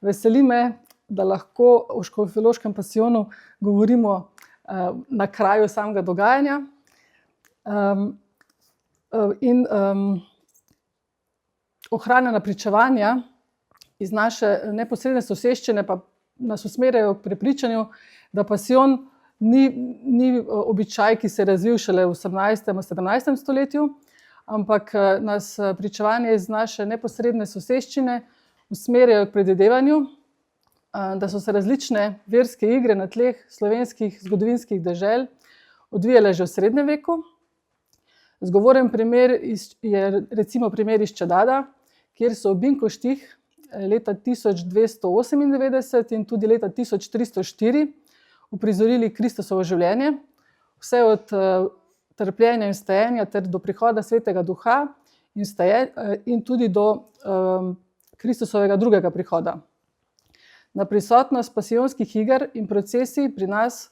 Veseli me, da lahko o škofjeloškem pasijonu govorimo na kraju samega dogajanja. Ohranjena pričevanja iz naše neposredne soseščine pa nas usmerjajo k prepričanju, da pasijon ni običaj, ki se je razvil šele v 18. in 17. stoletju, ampak nas pričevanje iz naše neposredne soseščine usmerjajo k predvidevanju, da so se različne verske igre na tleh slovenskih zgodovinskih dežel odvijale že v srednjem veku. Zgovoren primer je recimo primer iz Čedada, kjer so v Binkoštih leta 1298 in tudi leta 1304 uprizorili Kristusovo življenje, vse od trpljenja in stajenja ter do prihoda Svetega Duha in tudi do Kristusovega drugega prihoda. Na prisotnost pasijonskih iger in procesij pri nas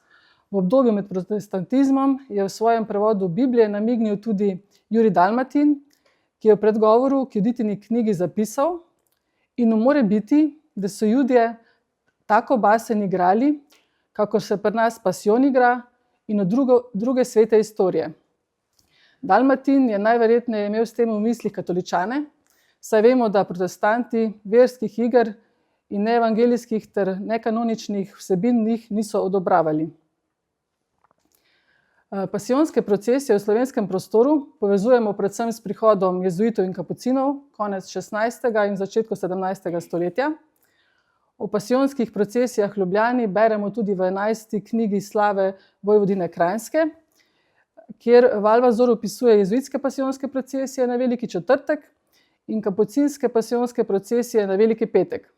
v obdobju med protestantizmom je v svojem prevodu Biblije namignil tudi Jurij Dalmatin, ki je v predgovoru k Juditini knjigi zapisal: "In more biti, da so Judje tako basen igrali, kakor se pri nas pasijon igra in od druge svete istorije." Dalmatin je najverjetneje imel s tem v mislih katoličane, saj vemo, da protestanti verskih iger in neevangelijskih ter nekanoničnih vsebin njih niso odobravali. Pasijonske procesije v slovenskem prostoru povezujemo predvsem s prihodom jezuitov in kapucinov konec 16. in začetku 17. stoletja. O pasijonskih procesijah v Ljubljani beremo tudi v 11. knjigi Slave vojvodine Kranjske, kjer Valvazor opisuje jezuitske pasijonske procesije na Veliki četrtek in kapucinske pasijonske procesije na Veliki petek.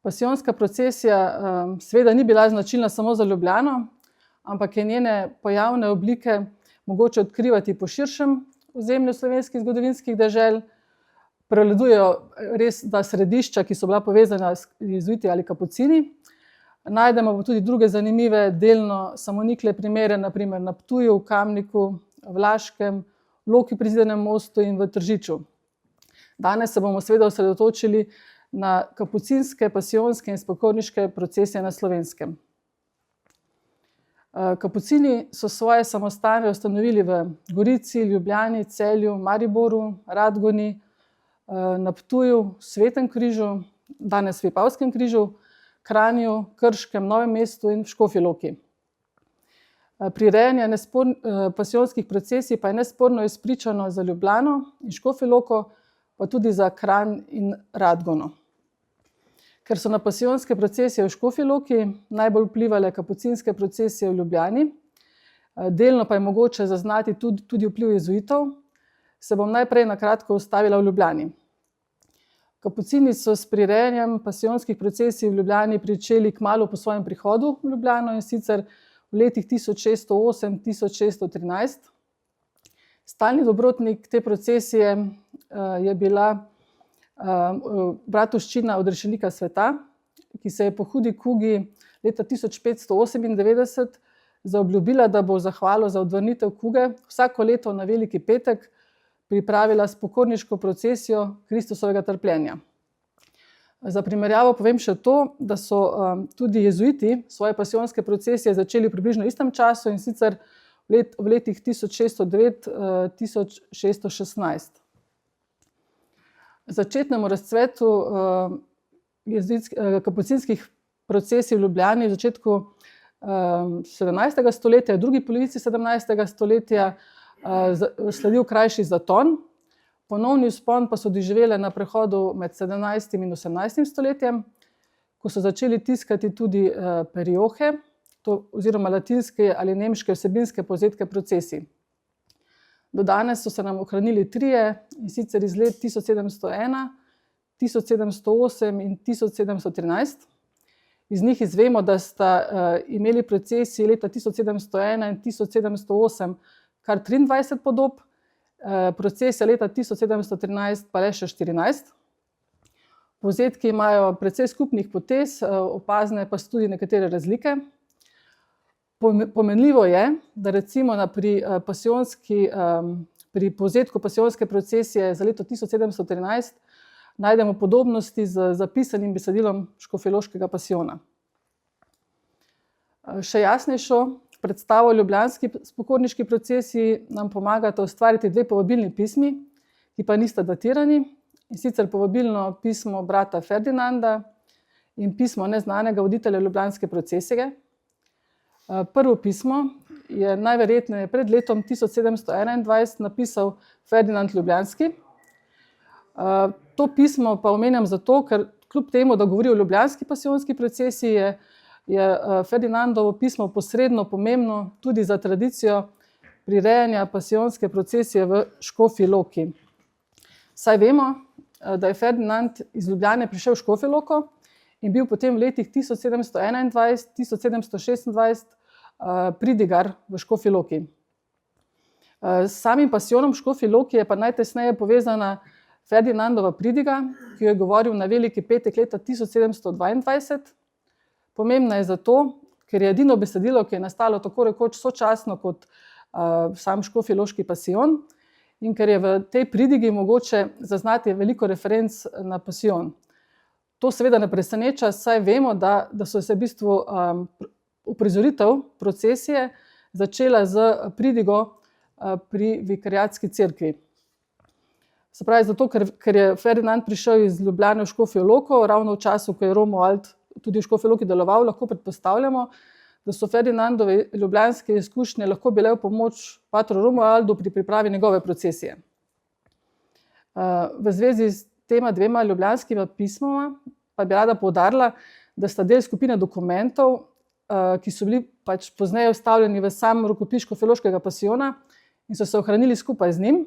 Pasijonska procesija seveda ni bila značilna samo za Ljubljano, ampak je njene pojavne oblike mogoče odkrivati po širšem ozemlju slovenskih zgodovinskih dežel. Prevladujejo res ta središča, ki so bila povezana z jezuiti ali kapucini. Najdemo pa tudi druge zanimive, delno samonikle primere, na primer na Ptuju, v Kamniku, v Laškem, v Loki pri Zidanem mostu in v Tržiču. Danes se bomo seveda osredotočili na kapucinske, pasijonske in spokorniške procesije na Slovenskem. Kapucini so svoje samostane ustanovili v Gorici, Ljubljani, Celju, Mariboru, Radgoni, na Ptuju, Svetem Križu, danes Vipavskem križu, Kranju, Krškem, Novem mestu in v Škofji Loki. Prirejanje pasijonskih procesij pa je nesporno izpričano za Ljubljano in Škofjo Loko, pa tudi za Kranj in Radgono. Ker so na pasijonske procesije v Škofji Loki najbolj vplivale kapucinske procesije v Ljubljani, delno pa je mogoče zaznati tudi vpliv jezuitov, se bom najprej na kratko ustavila v Ljubljani. Kapucini so s prirejanjem pasijonskih procesij v Ljubljani pričeli kmalu po svojem prihodu v Ljubljano, in sicer v letih 1608-1613. Stalni dobrotnik te procesije je bila bratovščina odrešenika sveta, ki se je po hudi kugi leta 1598 zaobljubila, da bo v zahvalo za odvrnitev kuge vsako leto na Veliki petek pripravila spokorniško procesijo Kristusovega trpljenja. Za primerjavo povem še to, da so tudi jezuiti svoje pasijonske procesije začeli v približno istem času, in sicer v letih 1609-1616. Začetnemu razcvetu kapucinskih procesij v Ljubljani v začetku 17. stoletja, v drugi polovici 17. stoletja sledil krajši zaton. Ponovni vzpon pa so doživele na prehodu med 17. in 18. stoletjem, ko so začeli tiskati tudi periohe, oziroma latinske ali nemške vsebinske povzetke procesij. Do danes so se nam ohranili trije, in sicer iz let 1701, 1708 in 1713. Iz njih izvemo, da sta imeli procesiji leta 1701 in 1708 kar 23 podob, procesija leta 1713 pa le še 14. Povzetki imajo precej skupnih potez, opazne pa so tudi nekatere razlike. Pomenljivo je, da recimo pri povzetku pasijonske procesije za leto 1713 najdemo podobnosti z zapisanim besedilom škofjeloškega pasijona. Še jasnejšo predstavo o ljubljanski pokorniški procesiji nam pomagata ustvariti dve povabilni pismi, ki pa nista datirani, in sicer povabilno pismo brata Ferdinanda in pismo neznanega voditelja ljubljanske procesije. Prvo pismo je najverjetneje pred letom 1721 napisal Ferdinand Ljubljanski. To pismo pa omenjam zato, ker kljub temu, da govori o ljubljanski pasijonski procesiji, je Ferdinandovo pismo posredno pomembno tudi za tradicijo prirejanja pasijonske procesije v Škofji Loki. Saj vemo, da je Ferdinand iz Ljubljane prišel v Škofjo Loko in bil potem v letih 1721-1726 pridigar v Škofji Loki. S samim pasijonom v Škofji Loki je pa najtesneje povezana Ferdinandova pridiga, ki jo je govoril na veliki petek leta 1722. Pomembna je zato, ker je edino besedilo, ki je nastalo tako rekoč sočasno kot sam škofjeloški pasijon, in ker je v tej pridigi mogoče zaznati veliko referenc na pasijon. To seveda ne preseneča, saj vemo, da so se v bistvu uprizoritev procesije začela z pridigo pri vikariatski cerkvi. Se pravi, zato, ker je Ferdinand prišel iz Ljubljane v Škofjo Loko, ravno v času, ko je Romuald tudi v Škofji Loki deloval, lahko predpostavljamo, da so Ferdinandove ljubljanske izkušnje lahko bile v pomoč patru Romualdu pri pripravi njegove procesije. V zvezi s tema dvema ljubljanskima pismoma pa bi rada poudarila, da sta del skupine dokumentov, ki so bili pač pozneje vstavljeni v sam rokopis škofjeloškega pasijona in so se ohranili skupaj z njim,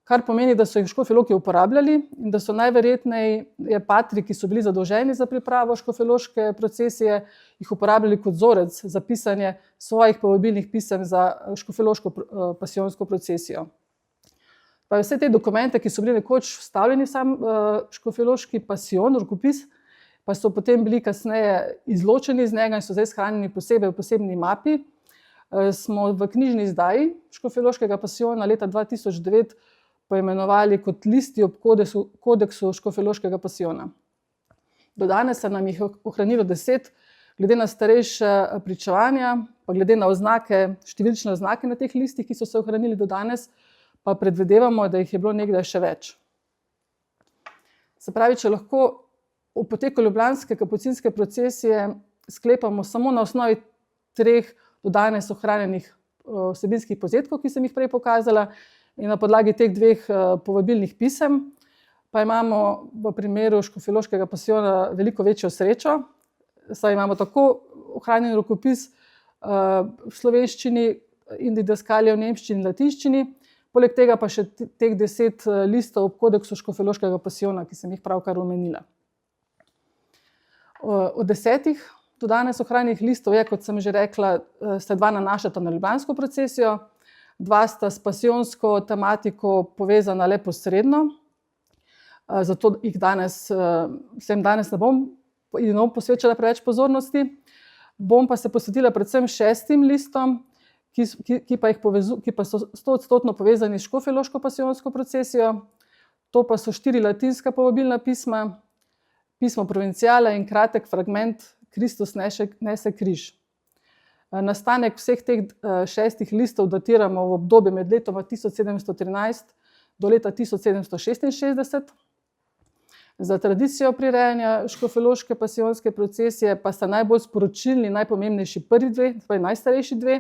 kar pomeni, da so jih v Škofji Loki uporabljali in da so najverjetneje patri, ki so bili zadolženi za pripravo škofjeloške procesije, jih uporabljali kot vzorec za pisanje svojih povabilnih pisem za škofjeloško pasijonsko procesijo. Pa vse te dokumente, ki so bili nekoč vstavljeni v sam škofjeloški pasijon, rokopis, pa so potem bili kasneje izločeni iz njega in so zdaj shranjeni posebej v posebni mapi, smo v knjižni izdaji škofjeloškega pasijona leta 2009 poimenovali kot listi ob kodeksu škofjeloškega pasijona. Do danes se nam jih ohranilo 10, glede na starejše pričevanja, pa glede na oznake, številčne oznake na teh listih, ki so se ohranili do danes, pa predvidevamo, da jih je bilo nekdaj še več. Se pravi, če lahko o poteku ljubljanske kapucinske procesije sklepamo samo na osnovi 3 do danes ohranjenih vsebinskih povzetkov, ki sem jih prej pokazala, in na podlagi teh 2 povabilnih pisem, pa imamo v primeru škofjeloškega pasijona veliko večjo srečo, saj imamo tako ohranjen rokopis v slovenščini in didaskalije v nemščini in latinščini, poleg tega pa še teh 10 listov ob kodeksu škofjeloškega pasijona, ki sem jih pravkar omenila. Od 10 do danes ohranjenih listov je, kot sem že rekla, se 2 nanašata na ljubljansko procesijo, 2 sta s pasijonsko tematiko povezana le posredno, zato sem danes ne bom posvečala preveč pozornosti. Bom pa se posvetila predvsem 6 listom, ki pa so 100% povezani s škofjeloško pasijonsko procesijo. To pa so 4 latinska povabilna pisma, pismo Provinciale in kratek fragment Kristus nese križ. Nastanek vseh teh 6 listov datiramo v obdobje med letoma 1713 do leta 1766. Za tradicijo prirejanja škofjeloške pasijonske procesije pa sta najbolj sporočilni, najpomembnejši prvi 2, torej najstarejši 2,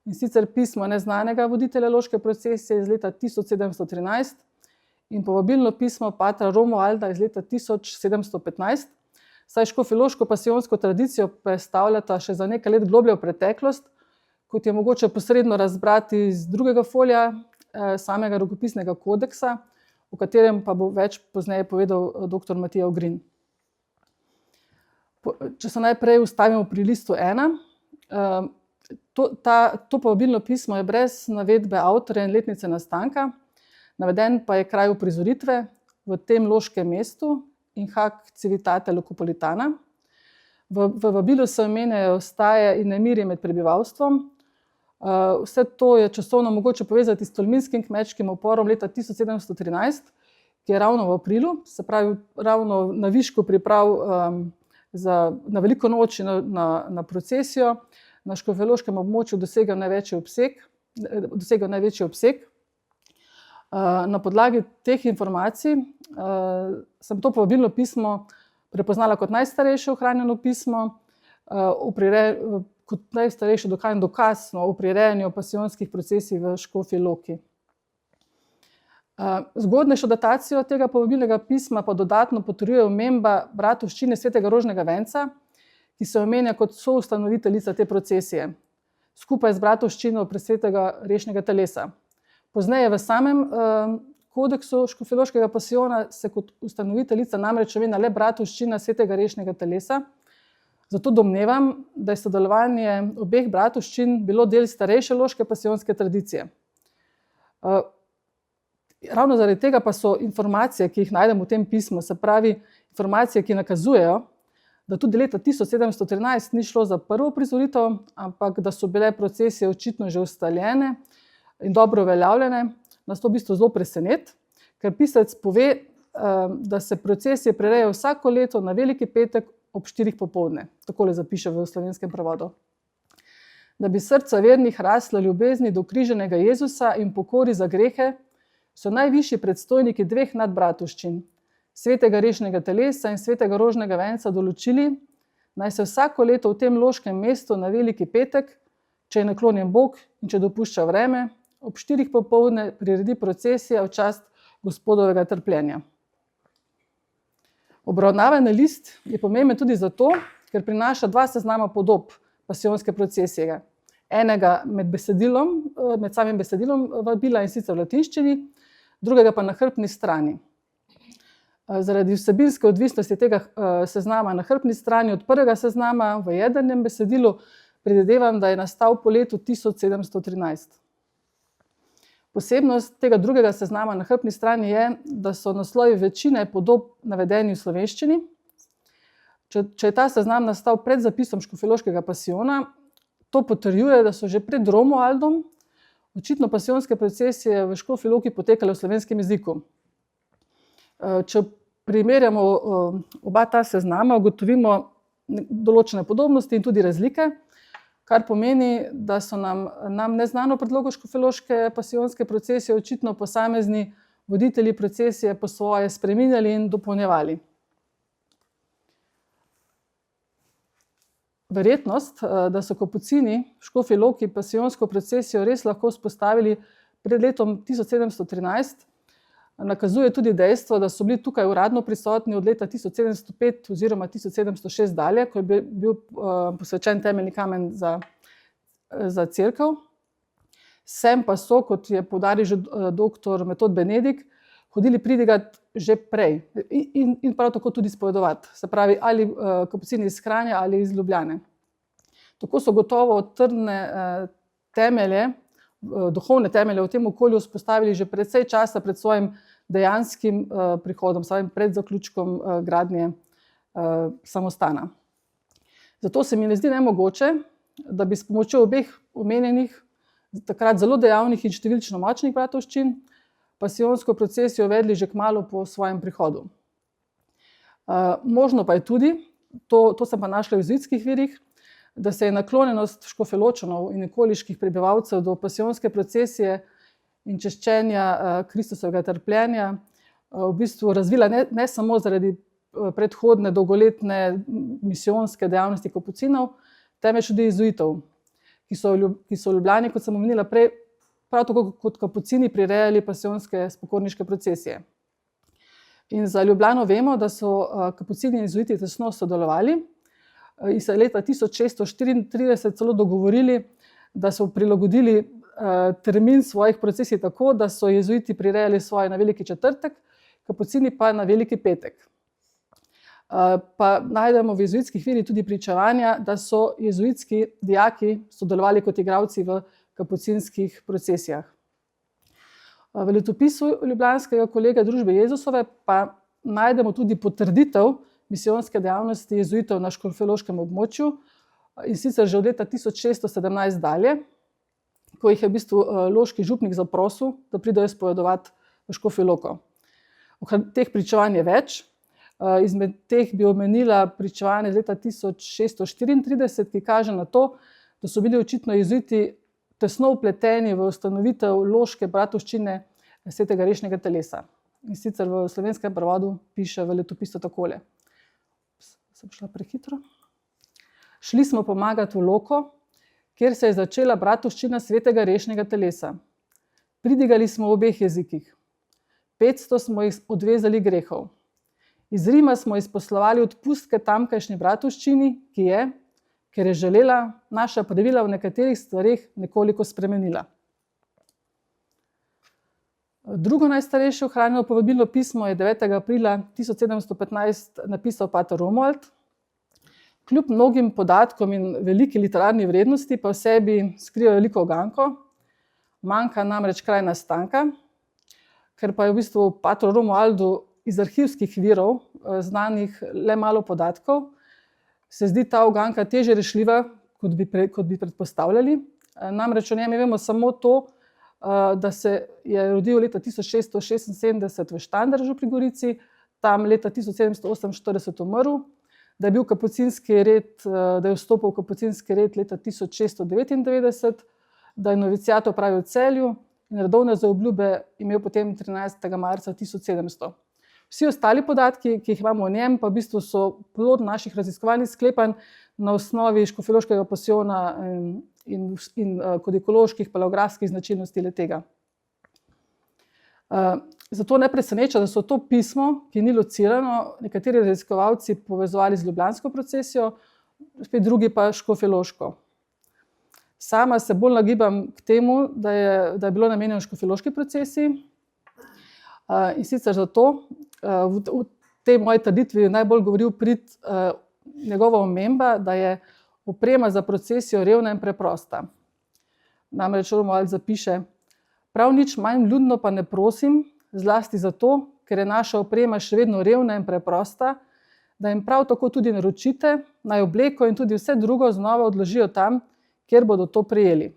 in sicer pismo neznanega voditelja loške procesije iz leta 1713 in povabilno pismo patra Romualda iz leta 1715, saj škofjeloško pasijonsko tradicijo predstavljata še za nekaj let globlje v preteklost, kot je mogoče posredno razbrati iz 2. folija samega rokopisnega kodeksa, o katerem pa bo več pozneje povedal dr. Matija Ogrin. Če se najprej ustavimo pri listu 1, to povabilno pismo je brez navedbe avtorja in letnice nastanka, naveden pa je kraj uprizoritve v tem loškem mestu in hac civitate locopolitana. V vabilu se omenjajo staje in nemirje med prebivalstvom. Vse to je časovno mogoče povezati s tolminskim kmečkim uporom leta 1713, ki je ravno v aprilu, se pravi ravno na višku priprav na veliko noč in na procesijo, na škofjeloškem območju dosegel največji obseg. Na podlagi teh informacij sem to povabilno pismo prepoznala kot najstarejše ohranjeno pismo, kot najstarejši dokaz o prirejanju pasijonskih procesij v Škofji Loki. Zgodnejšo datacijo tega povabilnega pisma pa dodatno potrjuje omemba bratovščine svetega Rožnega venca, ki se omenja kot soustanoviteljica te procesije, skupaj z bratovščino presvetega rešnega telesa. Pozneje v samem kodeksu škofjeloškega pasijona se kot ustanoviteljica namreč omenja le bratovščina svetega rešnega telesa. Zato domnevam, da je sodelovanje obeh bratovščin bilo del starejše loške pasijonske tradicije. Ravno zaradi tega pa so informacije, ki jih najdemo v tem pismu, se pravi informacije, ki nakazujejo, da tudi leta 1713 ni šlo za prvo prizoritev, ampak da so bile procesije očitno že ustaljene in dobro uveljavljene, nas to v bistvu zelo preseneti, ker pisec pove, da se procesije prirejajo vsako leto na Veliki petek ob 4 popoldne. Takole zapiše v slovenskem prevodu. Da bi srca vernih rasla ljubezni do križenega Jezusa in pokori za grehe, so najvišji predstojniki dveh nadbratovščin, svetega rešnega telesa in svetega Rožnega venca, določili, naj se vsako leto v tem loškem mestu na Veliki petek, če je naklonjen Bog in če dopušča vreme, ob 4 popoldne priredi procesija v čast Gospodovega trpljenja. Obravnavani list je pomemben tudi zato, ker prinaša 2 seznama podob pasijonske procesije. Enega med samim besedilom vabila, in sicer v latinščini, drugega pa na hrbtni strani. Zaradi vsebinske odvisnosti tega seznama na hrbtni strani od prvega seznama v jedrnem besedilu predvidevam, da je nastal po letu 1713. Posebnost tega drugega seznama na hrbtni strani je, da so naslovi večine podob navedeni v slovenščini. Če je ta seznam nastal pred zapisom škofjeloškega pasijona, to potrjuje, da so že pred Romualdom očitno pasijonske procesije v Škofji Loki potekale v slovenskem jeziku. Če primerjamo oba ta seznama, ugotovimo določene podobnosti in tudi razlike, kar pomeni, da so nam neznano predlogo škofjeloške pasijonske procesije očitno posamezni voditelji procesije po svoje spreminjali in dopolnjevali. Verjetnost, da so kapucini v Škofji Loki pasijonsko procesijo res lahko vzpostavili pred letom 1713, nakazuje tudi dejstvo, da so bili tukaj uradno prisotni od leta 1705 oziroma 1706 dalje, ko je bil posvečen temeljni kamen za cerkev. Sem pa so, kot je poudaril že doktor Metod Benedik, hodili pridigat že prej in prav tako tudi spovedovati. Se pravi, ali kapucini iz Kranja ali iz Ljubljane. Tako so gotovo trdne temelje, duhovne temelje v tem okolju vzpostavili že precej časa pred svojim dejanskim prihodom, pred zaključkom gradnje samostana. Zato se mi ne zdi nemogoče, da bi s pomočjo obeh omenjenih, takrat zelo dejavnih in številčno močnih bratovščin, pasijonsko procesijo vedli že kmalu po svojem prihodu. Možno pa je tudi, to sem pa našla v jezuitskih virih, da se je naklonjenost škofjeločanov in okoliških prebivalcev do pasijonske procesije in češčenja Kristusovega trpljenja v bistvu razvila ne samo zaradi predhodne dolgoletne misijonske dejavnosti kapucinov, temveč tudi jezuitov, ki so v Ljubljani, kot sem omenila prej, prav tako kot kapucini prirejali pasijonske spokorniške procesije. In za Ljubljano vemo, da so kapucini in jezuiti tesno sodelovali in se leta 1634 celo dogovorili, da so prilagodili termin svojih procesij tako, da so jezuiti prirejali svoje na Veliki četrtek, kapucini pa na Veliki petek. Pa najdemo v jezuitskih virih tudi pričevanja, da so jezuitski dijaki sodelovali kot igralci v kapucinskih procesijah. V letopisu ljubljanskega kolega Družbe Jezusove pa najdemo tudi potrditev misijonske dejavnosti jezuitov na škofjeloškem območju, in sicer že od leta 1617 dalje, ko jih je v bistvu loški župnik zaprosil, da pridejo spovedovati v Škofjo Loko. Teh pričevanj je več. Izmed teh bi omenila pričevanje iz leta 1634, ki kaže na to, da so bili očitno jezuiti tesno vpleteni v ustanovitev loške bratovščine svetega rešnega telesa. In sicer v slovenskem prevodu piše v letopisu takole. Sem šla prehitro. Šli smo pomagati v Loko, kjer se je začela bratovščina svetega rešnega telesa. Pridigali smo v obeh jezikih. 500 smo jih odvezali grehov. Iz Rima smo izposlovali odpustke tamkajšnji bratovščini, ki je, ker je želela, naša pravila v nekaterih stvareh nekoliko spremenila. Drugo najstarejše ohranjeno povabilno pismo je 9. aprila 1715 napisal pater Romuald. Kljub mnogim podatkom in veliki literarni vrednosti pa v sebi skriva veliko uganko. Manjka namreč kraj nastanka, ker pa je v bistvu patru Romualdu iz arhivskih virov znanih le malo podatkov, se zdi ta uganka težje rešljiva, kot bi predpostavljali. Namreč o njem vemo samo to, da se je rodil leta 1676 v Štanderžu pri Gorici, tam leta 1748 umrl, da je bil kapucinski red, da je vstopil v kapucinski red leta 1699, da je noviciat opravil v Celju in redovne zaobljube imel potem 13. marca 1700. Vsi ostali podatki, ki jih imamo o njem, pa v bistvu so plod naših raziskovalnih sklepanj na osnovi škofjeloškega pasijona in kodikoloških paleografskih značilnosti le-tega. Zato ne preseneča, da so to pismo, ki ni locirano, nekateri raziskovalci povezovali z ljubljansko procesijo, spet drugi pa škofjeloško. Sama se bolj nagibam k temu, da je bilo namenjeno škofjeloški procesiji, in sicer zato, v tej moji trditvi najbolj govori v prid njegova omemba, da je oprema za procesijo revna in preprosta. Namreč Romuald zapiše: prav nič manj vljudno pa ne prosim, zlasti zato, ker je naša oprema še vedno revna in preprosta, da jim prav tako tudi naročite, naj obleko in tudi vse drugo znova odložijo tam, kjer bodo to prejeli.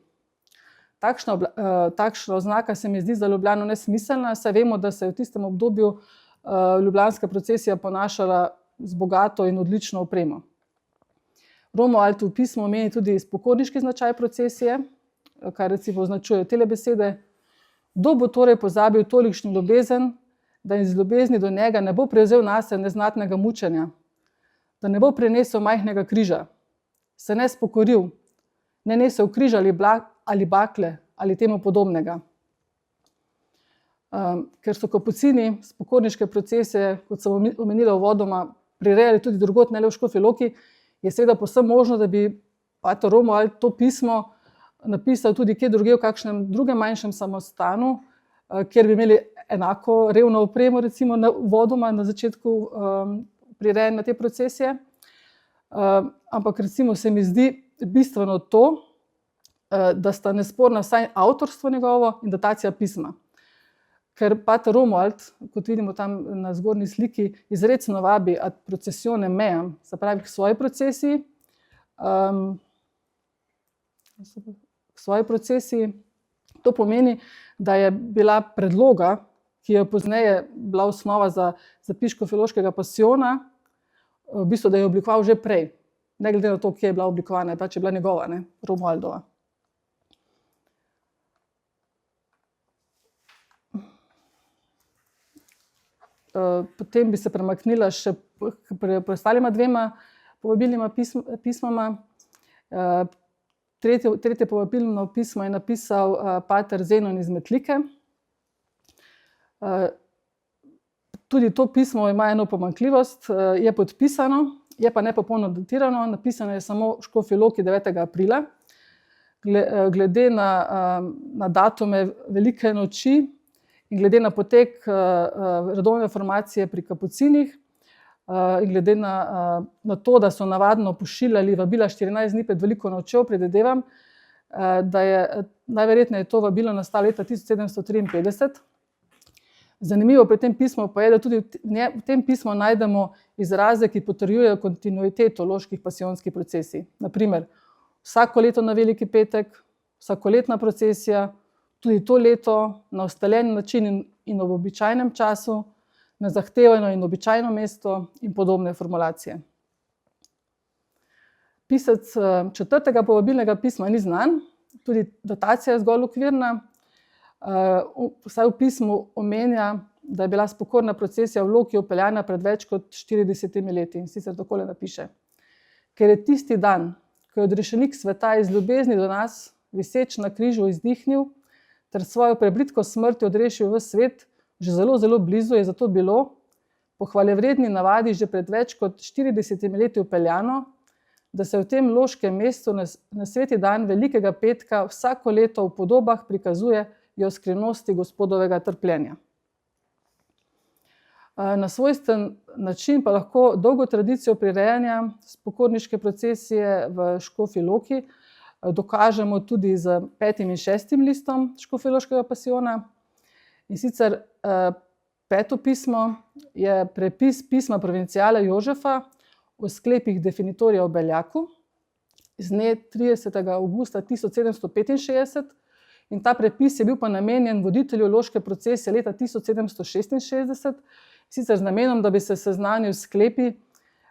Takšna oznaka se mi zdi za Ljubljano nesmiselna, saj vemo, da se je v tistem obdobju ljubljanska procesija ponašala z bogato in odlično opremo. Romuald v pismu omeni tudi spokorniški značaj procesije, kar recimo označuje tele besede: kdo bo torej pozabil tolikšno ljubezen, da iz ljubezni do njega ne bo prevzel nase neznatnega mučenja, da ne bo prenesel majhnega križa, se ne spokoril, ne nesel križa ali bakle ali temu podobnega. Ker so kapucini spokorniške procesije, kot sem omenila uvodoma, prirejali tudi drugod, ne le v Škofji Loki, je seveda povsem možno, da bi pater Romuald to pismo napisal tudi kje drugje, v kakšnem drugem manjšem samostanu, kjer bi imeli enako revno opremo, recimo uvodoma na začetku prirejanja te procesije. Ampak recimo se mi zdi bistveno to, da sta nesporna vsaj avtorstvo njegovo in datacija pisma. Ker pater Romuald, kot vidimo tam na zgornji sliki, izrecno vabi ad processionem meam, se pravi k svoji procesiji. To pomeni, da je bila predloga, ki je pozneje bila osnova za zapis škofjeloškega pasijona, v bistvu, da je oblikoval že prej, ne glede na to, kje je bila oblikovana, pač je bila njegova, Romualdova. Potem bi se premaknila še k preostalima dvema povabilnima pismoma. Tretje povabilno pismo je napisal pater Zenon iz Metlike. Tudi to pismo ima eno pomanjkljivost, je podpisano, je pa nepopolno datirano, napisano je samo v Škofji Loki 9. aprila. Glede na datume velike noči in glede na potek redovne formacije pri kapucinih in glede na to, da so navadno pošiljali vabila 14 dni pred veliko nočjo, predvidevam, da je najverjetneje to vabilo nastalo leta 1753. Zanimivo pri tem pismu pa je, da tudi v tem pismu najdemo izraze, ki potrjujejo kontinuiteto loških pasijonskih procesij. Na primer, vsako leto na Veliki petek, vsakoletna procesija, tudi to leto na ustaljen način in ob običajnem času, na zahtevano in običajno mesto in podobne formulacije. Pisec četrtega povabilnega pisma ni znan, tudi datacija je zgolj okvirna. Vsaj v pismu omenja, da je bila spokorna procesija v Loki vpeljana pred več kot 40 leti. In sicer takole napiše: Ker je tisti dan, ko je odrešenik sveta iz ljubezni do nas, viseč na križu izdihnil, ter svojo prebridko smrti odrešil v svet, že zelo, zelo blizu je zato bilo, po hvalevredni navadi že pred več kot 40 leti vpeljano, da se v tem loškem mestu na sveti dan velikega petka vsako leto v podobah prikazujejo skrivnosti Gospodovega trpljenja. Na svojsten način pa lahko dolgo tradicijo prirejanja spokorniške procesije v Škofji Loki dokažemo tudi z 5. in 6. listom Škofjeloškega pasijona. In sicer 5. pismo je prepis pisma provincijala Jožefa o sklepih definitorija o Beljaku z dne 30. avgusta 1765. In ta prepis je bil pa namenjen voditelju loške procesije leta 1766, sicer z namenom, da bi se seznanil s sklepi,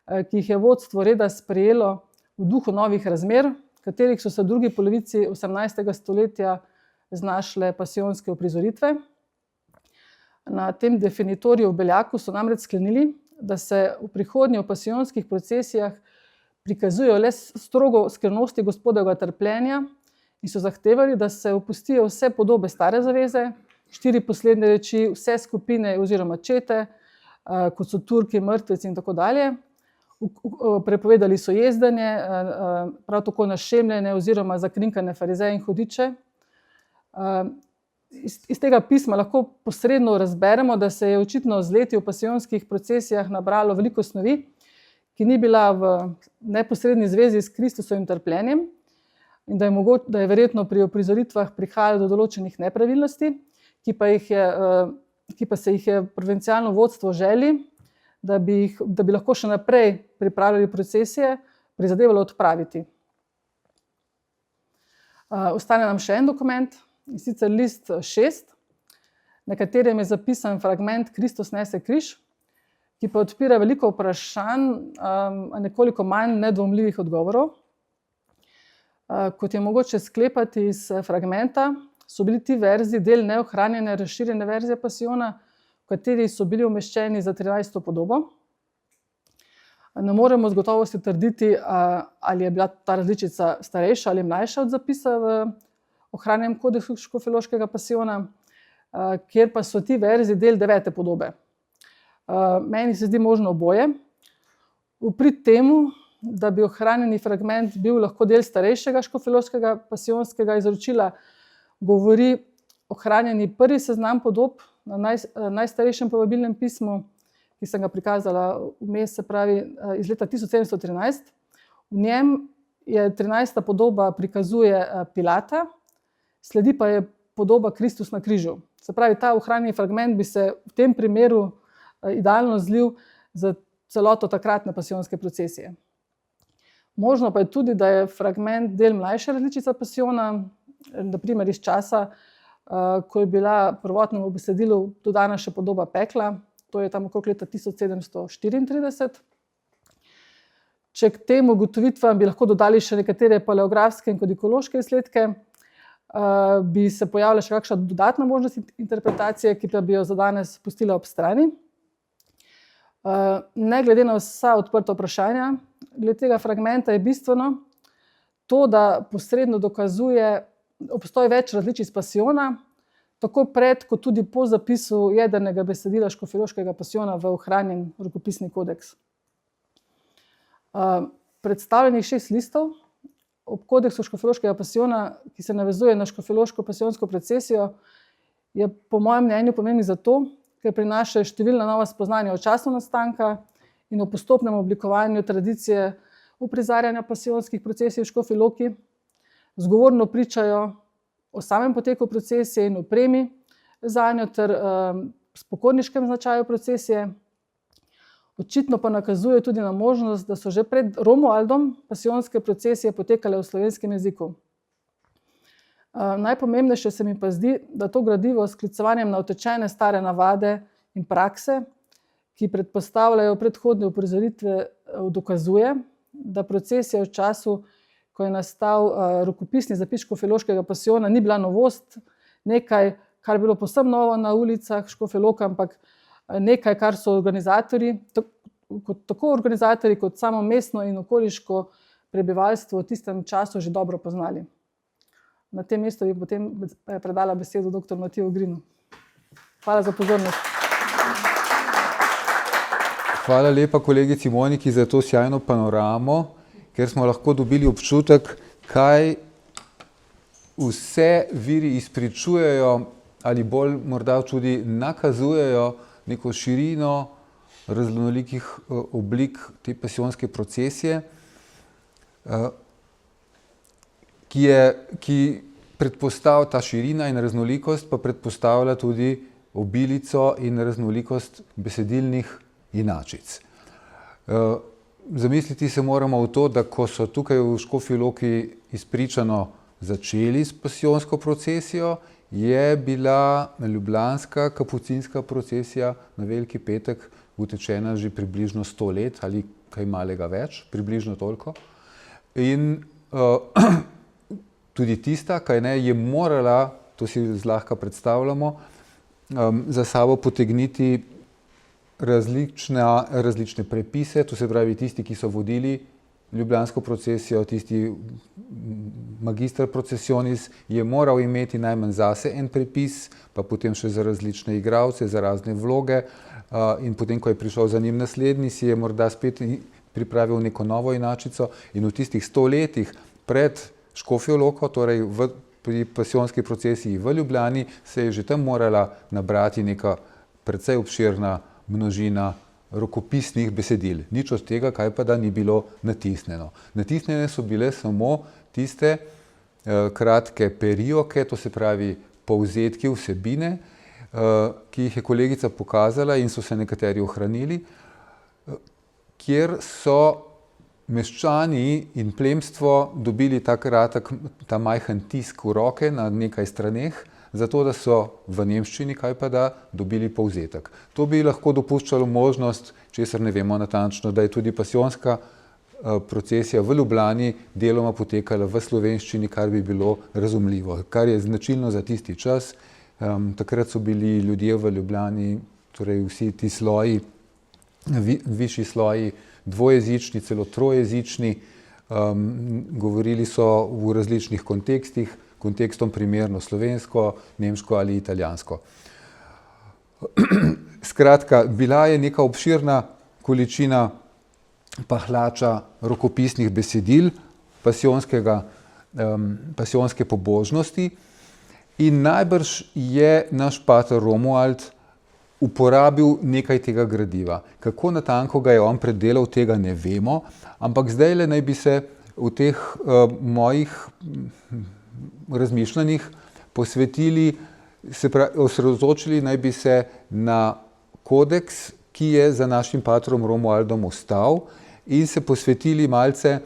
ki jih je vodstvo reda sprejelo v duhu novih razmer, katerih so se v drugi polovici 18. stoletja znašle pasijonske uprizoritve. Na tem definitoriju v Beljaku so namreč sklenili, da se v prihodnje v pasijonskih procesijah prikazujejo le strogo skrivnosti Gospodovega trpljenja in so zahtevali, da se opustijo vse podobe stare zaveze, 4 poslednje reči, vse skupine oziroma čete, kot so Turki, mrtveci in tako dalje. Prepovedali so jezdenje, prav tako našemljene oziroma zakrinkane farizeje in hudiče. Iz tega pisma lahko posredno razberemo, da se je očitno z leti v pasijonskih procesijah nabralo veliko snovi, ki ni bila v neposredni zvezi s Kristusovim trpljenjem in da je verjetno pri uprizoritvah prihajalo do določenih nepravilnosti, ki pa se jih je provincialno vodstvo želi, da bi lahko še naprej pripravljali procesije, prizadevalo odpraviti. Ostane nam še en dokument, in sicer list 6, na katerem je zapisan fragment Kristus nese križ, ki pa odpira veliko vprašanj, a nekoliko manj nedvomljivih odgovorov. Kot je mogoče sklepati iz fragmenta, so bili ti verzi del neohranjene razširjene verzije pasijona, v kateri so bili umeščeni za 13. podobo. Ne moremo z gotovostjo trditi, ali je bila ta različica starejša ali mlajša od zapisa v ohranjenem kodeksu Škofjeloškega pasijona, kjer pa so ti verzi del 9. podobe. Meni se zdi možno oboje. V prid temu, da bi ohranjeni fragment bil lahko del starejšega Škofjeloškega pasijonskega izročila, govori ohranjeni prvi seznam podob na najstarejšem povabilnem pismu, ki sem ga prikazala vmes, se pravi iz leta 1713. V njem je 13. podoba prikazuje Pilata, sledi pa je podoba Kristus na križu. Se pravi, ta ohranjeni fragment bi se v tem primeru idealno zlil za celoto takratne pasijonske procesije. Možno pa je tudi, da je fragment del mlajše različice pasijona, na primer iz časa, ko je bila prvotnemu besedilu dodana še podoba pekla, to je tam okrog leta 1734. Če k tem ugotovitvam bi lahko dodali še nekatere paleografske in kodikološke izsledke, bi se pojavila še kakšna dodatna možnost interpretacije, ki pa bi jo za danes pustila ob strani. Ne glede na vsa odprta vprašanja, glede tega fragmenta je bistveno to, da posredno dokazuje obstoj več različic pasijona, tako pred kot tudi po zapisu jedrnega besedila Škofjeloškega pasijona v ohranjen rokopisni kodeks. Predstavljenih 6 listov ob kodeksu Škofjeloškega pasijona, ki se navezuje na Škofjeloško pasijonsko procesijo, je po mojem mnenju pomembnih zato, ker prinašajo številna nova spoznanja o času nastanka in o postopnem oblikovanju tradicije uprizarjanja pasijonskih procesij v Škofji Loki, zgovorno pričajo o samem poteku procesije in opremi zanjo ter spokorniškem značaju procesije. Očitno pa nakazuje tudi na možnost, da so že pred Romualdom pasijonske procesije potekale v slovenskem jeziku. Najpomembnejše se mi pa zdi, da to gradivo s sklicevanjem na utečene stare navade in prakse ki predpostavljajo predhodne uprizoritve, dokazuje, da procesija v času, ko je nastal rokopisni zapis škofjeloškega pasijona, ni bila novost, nekaj, kar je bilo povsem novo na ulicah Škofje Loke, ampak nekaj, kar so organizatorji, tako organizatorji kot samo mestno in okoliško prebivalstvo v tistem času že dobro poznali. Na tem mestu bi potem predala besedo dr. Matiju Ogrinu. Hvala za pozornost. Hvala lepa kolegici Moniki za to sjajno panoramo, ker smo lahko dobili občutek, kaj vse viri izpričujejo ali bolj morda tudi nakazujejo neko širino raznolikih oblik te pasijonske procesije, ki predpostavlja ta širina in raznolikost, pa predpostavlja tudi obilico in raznolikost besedilnih inačic. Zamisliti se moramo v to, da ko so tukaj v Škofji Loki izpričano začeli s pasijonsko procesijo, je bila ljubljanska kapucinska procesija na Veliki petek utečena že približno 100 let ali kaj malega več, približno toliko. In tudi tista, kaj ne, je morala, to si zlahka predstavljamo, za sabo potegniti različne prepise, to se pravi tisti, ki so vodili ljubljansko procesijo, tisti magister procesionis je moral imeti najmanj zase en prepis, pa potem še za različne igralce, za razne vloge, in potem, ko je prišel za njim naslednji, si je morda spet pripravil neko novo inačico in v tistih 100 letih pred Škofjo Loko, torej pri pasijonski procesiji v Ljubljani, se je že tam morala nabrati neka precej obširna množina rokopisnih besedil. Nič od tega, kaj pa da ni bilo natisnjeno. Natisnjene so bile samo tiste kratke perioke, to se pravi povzetki vsebine, ki jih je kolegica pokazala in so se nekateri ohranili, kjer so meščani in plemstvo dobili ta kratek, ta majhen tisk v roke na nekaj straneh, zato da so v nemščini, kaj pa da, dobili povzetek. To bi lahko dopuščalo možnost, česar ne vemo natančno, da je tudi pasijonska procesija v Ljubljani deloma potekala v slovenščini, kar bi bilo razumljivo, kar je značilno za tisti čas. Takrat so bili ljudje v Ljubljani, torej vsi ti sloji, višji sloji, dvojezični, celo trojezični, govorili so v različnih kontekstih, kontekstom primerno slovensko, nemško ali italijansko. Skratka, bila je neka obširna količina pahlača rokopisnih besedil, pasijonske pobožnosti in najbrž je naš pater Romuald uporabil nekaj tega gradiva. Kako natanko ga je on predelal, tega ne vemo, ampak zdajle naj bi se v teh mojih razmišljanjih posvetili, osredotočili naj bi se na kodeks, ki je za našim patrom Romualdom ostal, in se posvetili malce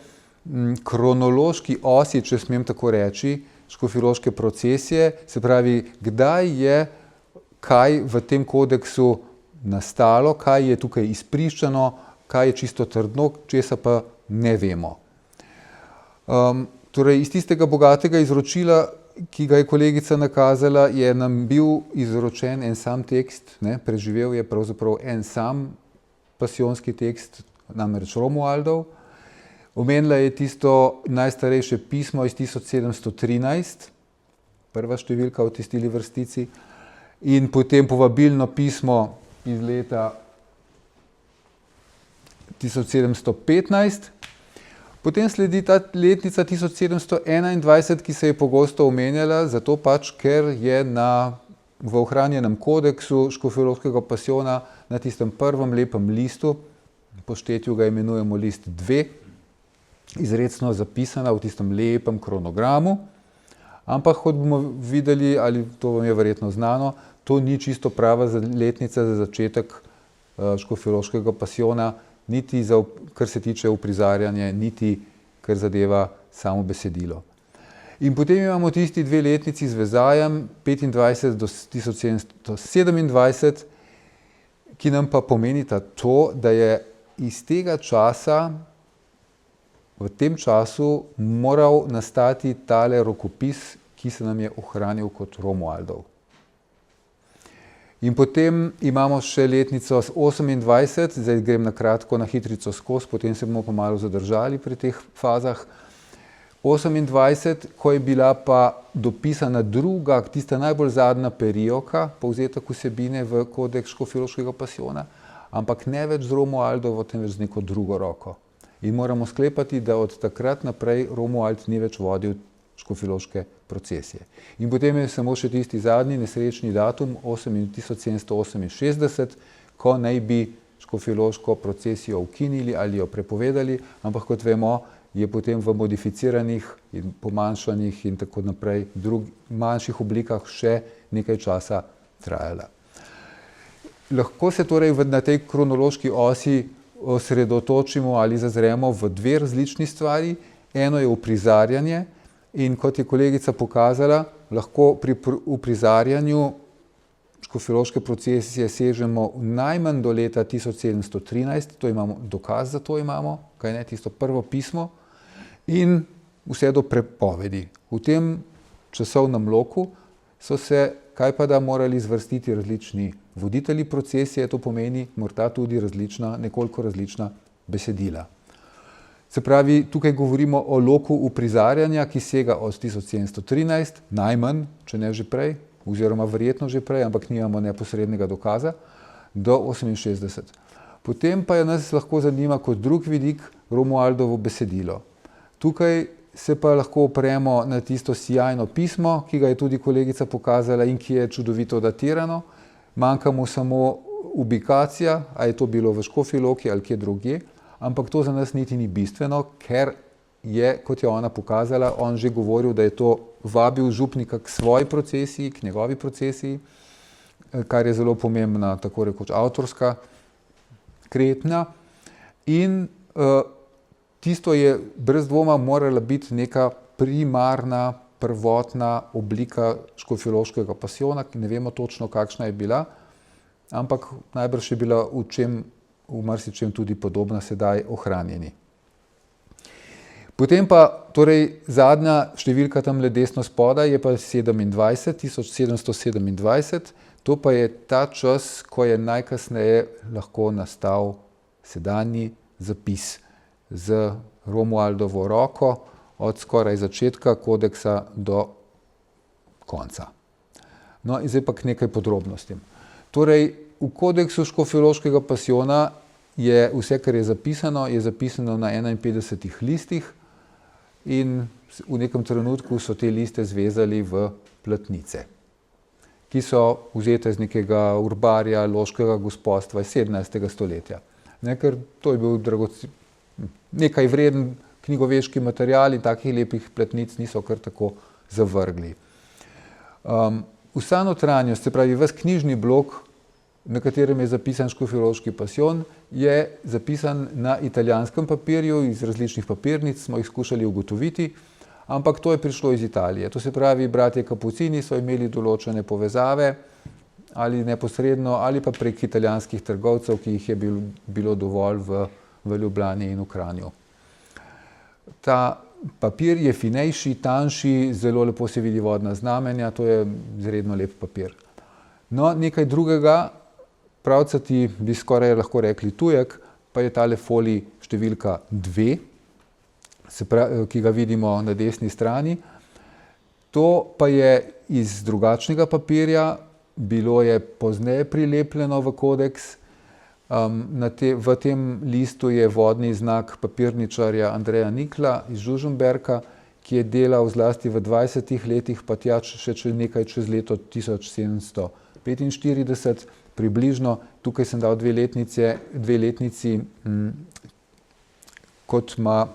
kronološki osi, če smem tako reči, škofjeloške procesije, se pravi, kdaj je kaj v tem kodeksu nastalo, kaj je tukaj izpriščano, kaj je čisto trdno, česa pa ne vemo. Torej, iz tistega bogatega izročila, ki ga je kolegica nakazala, je nam bil izročen en sam tekst, preživel je pravzaprav en sam pasijonski tekst, namreč Romualdov. Omenila je tisto najstarejše pismo iz 1713, prva številka v tisti vrstici, in potem povabilno pismo iz leta 1715. Potem sledi ta letnica 1721, ki se je pogosto omenjala, zato pač, ker je v ohranjenem kodeksu škofjeloškega pasijona na tistem prvem lepem listu, po štetju ga imenujemo list 2, izrecno zapisana v tistem lepem kronogramu, ampak kot bomo videli, ali to vam je verjetno znano, to ni čisto prava letnica za začetek škofjeloškega pasijona, niti kar se tiče uprizarjanja, niti kar zadeva samo besedilo. In potem imamo tisti dve letnici z vezajem, 25 do 1727, ki nam pa pomenita to, da je iz tega časa, v tem času moral nastati tale rokopis, ki se nam je ohranil kot Romualdov. In potem imamo še letnico 28, zdaj grem na kratko na hitrico skozi, potem se bomo pa malo zadržali pri teh fazah. 28, ko je bila pa dopisana druga, tista najbolj zadnja perioka, povzetek vsebine v kodeks Škofjeloškega pasijona, ampak ne več z Romualdovo, temveč z neko drugo roko. In moramo sklepati, da od takrat naprej Romuald ni več vodil škofjeloške procesije. In potem je samo še tisti zadnji nesrečni datum, 1768, ko naj bi škofjeloško procesijo ukinili ali jo prepovedali, ampak kot vemo, je potem v modificiranih in pomanjšanih in tako naprej manjših oblikah še nekaj časa trajala. Lahko se torej na tej kronološki osi osredotočimo ali zazremo v dve različni stvari. Eno je uprizarjanje in kot je kolegica pokazala, lahko pri uprizarjanju škofjeloške procesije sežemo najmanj do leta 1713, to imamo, dokaz za to imamo, kaj ne, tisto prvo pismo, in vse do prepovedi. V tem časovnem loku so se kajpada morali zvrstiti različni voditelji procesije, to pomeni morda tudi nekoliko različna besedila. Se pravi, tukaj govorimo o loku uprizarjanja, ki sega od 1713, najmanj, če ne že prej, oziroma verjetno že prej, ampak nimamo neposrednega dokaza, do 68. Potem pa je nas lahko zanima kot drug vidik Romualdovo besedilo. Tukaj se pa lahko opremo na tisto sijajno pismo, ki ga je tudi kolegica pokazala in ki je čudovito datirano. Manjka mu samo ubikacija, a je to bilo v Škofji Loki ali kje drugje, ampak to za nas niti ni bistveno, ker je, kot je ona pokazala, on že govoril, da je to vabil župnika k svoji procesiji, k njegovi procesiji, kar je zelo pomembna, tako rekoč avtorska kretnja. In tisto je brez dvoma morala biti neka primarna, prvotna oblika škofjeloškega pasijona, ne vemo točno, kakšna je bila, ampak najbrž je bila v marsičem tudi podobna sedaj ohranjeni. Potem pa, torej zadnja številka tamle desno spodaj je pa 1727, to pa je ta čas, ko je najkasneje lahko nastal sedanji zapis z Romualdovo roko od skoraj začetka kodeksa do konca. No in zdaj pa k nekaj podrobnostim. Torej, v kodeksu Škofjeloškega pasijona je vse, kar je zapisano na 51 listih in v nekem trenutku so te liste zvezali v platnice, ki so vzete iz nekega urbarja, loškega gospodstva iz 17. stoletja. Ker to je bil nekaj vreden knjigoveški material in takih lepih platnic niso kar tako zavrgli. Vsa notranjost, se pravi ves knjižni blok, na katerem je zapisan Škofjeloški pasijon, je zapisan na italijanskem papirju, iz različnih papirnic smo jih skušali ugotoviti, ampak to je prišlo iz Italije. To se pravi, bratje Kapucini so imeli določene povezave, ali neposredno, ali pa prek italijanskih trgovcev, ki jih je bilo dovolj v Ljubljani in v Kranju. Ta papir je finejši, tanjši, zelo lepo se vidi vodna znamenja, to je izredno lep papir. No, nekaj drugega, pravcati bi skoraj lahko rekli tujek, pa je tale folij številka 2, ki ga vidimo na desni strani. To pa je iz drugačnega papirja, bilo je pozneje prilepljeno v kodeks. V tem listu je vodni znak papirničarja Andreja Nikla iz Žužemberka, ki je delal zlasti v 20 letih, pa tja še nekaj čez leto 1745, približno. Tukaj sem dal dve letnici kot ima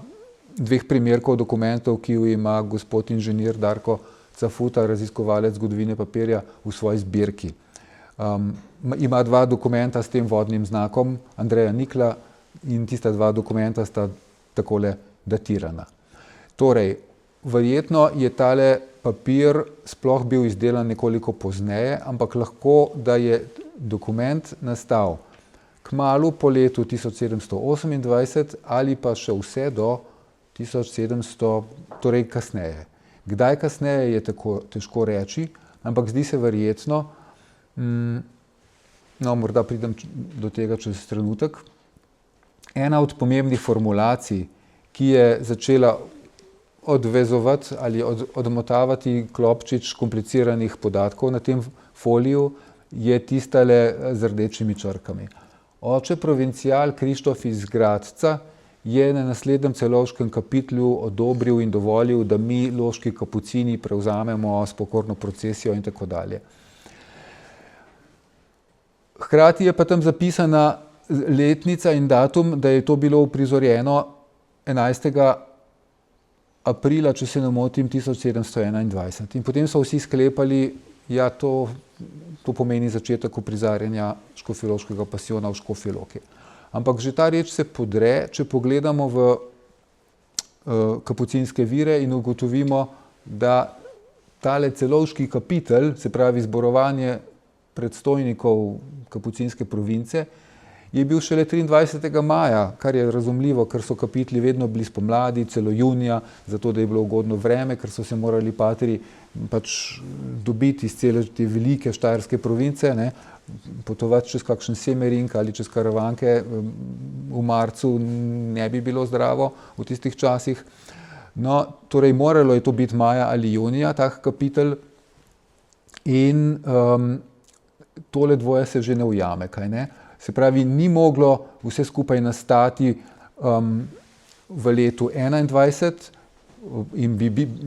dveh primerkov dokumentov, ki jo ima gospod inženir Darko Cafuta, raziskovalec zgodovine papirja, v svoji zbirki. Ima dva dokumenta s tem vodnim znakom Andreja Nikla in tista dva dokumenta sta takole datirana. Torej, verjetno je tale papir sploh bil izdelan nekoliko pozneje, ampak lahko, da je dokument nastal kmalu po letu 1728 ali pa še vse do 1700, torej kasneje. Kdaj kasneje je tako težko reči, ampak zdi se verjetno, no, morda pridem do tega čez trenutek. Ena od pomembnih formulacij, ki je začela odvezovati ali odmotavati klobčič kompliciranih podatkov na tem foliju, je tistale z rdečimi črkami. Oče provincial Krištof iz Gradca je na naslednjem celovškem kapitlu odobril in dovolil, da mi, loški kapucini, prevzamemo spokorno procesijo in tako dalje. Hkrati je pa tam zapisana letnica in datum, da je to bilo uprizorjeno 11. aprila, če se ne motim, 1721. In potem so vsi sklepali, ja, to pomeni začetek uprizarjanja škofjeloškega pasijona v Škofji Loki. Ampak že ta reč se podre, če pogledamo v kapucinske vire in ugotovimo, da tale celovški kapitel, se pravi zborovanje predstojnikov kapucinske province, je bil šele 23. maja, kar je razumljivo, ker so kapitli vedno bili spomladi, celo junija, zato da je bilo ugodno vreme, ker so se morali patri pač dobiti iz cele te velike štajerske province, ne, potovati čez kakšen Semerink ali čez Karavanke v marcu ne bi bilo zdravo v tistih časih. No, torej moralo je to biti maja ali junija, tak kapitel, in tole dvoje se že ne ujame, kaj ne? Se pravi, ni moglo vse skupaj nastati v letu 21 in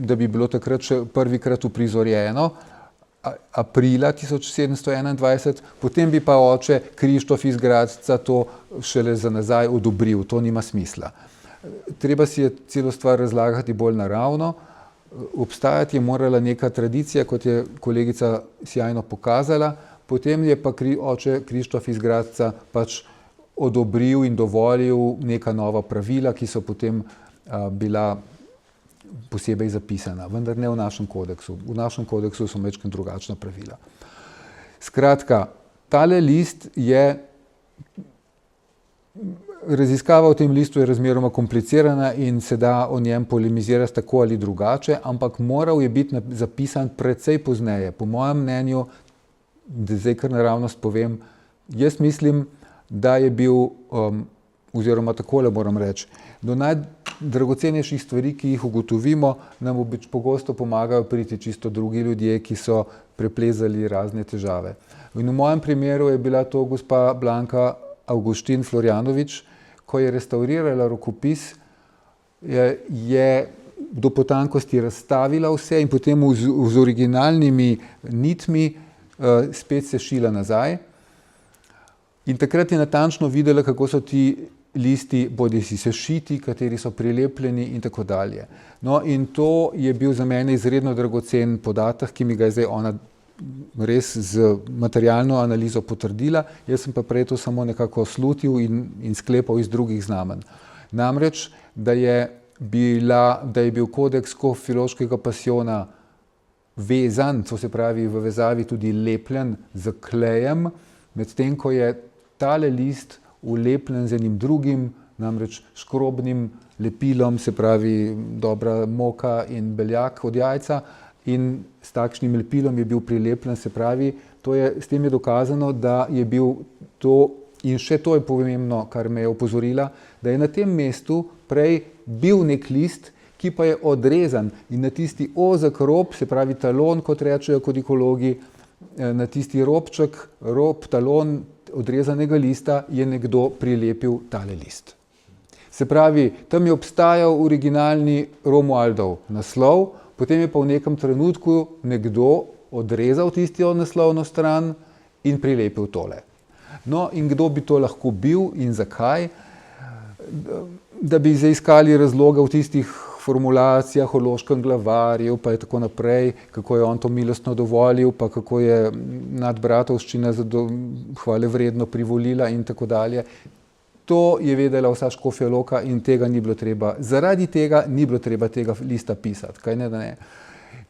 da bi bilo takrat še prvikrat uprizorjeno aprila 1721, potem bi pa oče Krištof iz Gradca to šele za nazaj odobril. To nima smisla. Treba si je celo stvar razlagati bolj naravno. Obstajati je morala neka tradicija, kot je kolegica sjajno pokazala, potem je pa oče Krištof iz Gradca pač odobril in dovolil neka nova pravila, ki so potem bila posebej zapisana, vendar ne v našem kodeksu. V našem kodeksu so majčkeno drugačna pravila. Skratka, tale list je, raziskava v tem listu je razmeroma komplicirana in se da o njem polemizirati tako ali drugače, ampak moral je biti zapisan precej pozneje. Po mojem mnenju, da zdaj kar naravnost povem, jaz mislim, da je bil, oziroma takole moram reči, do najdragocenejših stvari, ki jih ugotovimo, nam pogosto pomagajo priti čisto drugi ljudje, ki so preplezali razne težave. In v mojem primeru je bila to gospa Blanka Avguštin Florjanovič, ko je restavrirala rokopis, je do potankosti razstavila vse in potem z originalnimi nitmi spet se šila nazaj. In takrat je natančno videla, kako so ti listi bodisi sešiti, kateri so prilepljeni in tako dalje. No, in to je bil za mene izredno dragocen podatek, ki mi ga je zdaj ona res z materialno analizo potrdila, jaz sem pa prej to samo nekako slutil in sklepal iz drugih znamenj. Namreč, da je bil kodeks škofjeloškega pasijona vezan, to se pravi v vezavi tudi lepljen z klejem, medtem ko je tale list ulepljen z enim drugim, namreč škrobnim lepilom, se pravi dobra moka in beljak od jajca, in s takšnim lepilom je bil prilepljen, se pravi, s tem je dokazano, da je bil to, in še to je pomembno, kar me je opozorila, da je na tem mestu prej bil nek list, ki pa je odrezan in na tisti ozek rob, se pravi talon, kot rečejo kodikologi, na tisti robček, talon odrezanega lista je nekdo prilepil tale list. Se pravi, tam je obstajal originalni Romualdov naslov, potem je pa v nekem trenutku nekdo odrezal tisto naslovno stran in prilepil tole. No, in kdo bi to lahko bil in zakaj? Da bi zaiskali razloge v tistih formulacijah o loškem glavarju, pa je tako naprej, kako je on to milostno dovolil, pa kako je nadbratovščina hvalevredno privolila in tako dalje. To je vedela vsa Škofja Loka in tega ni bilo treba, zaradi tega ni bilo treba tega lista pisati, kaj ne, da ne.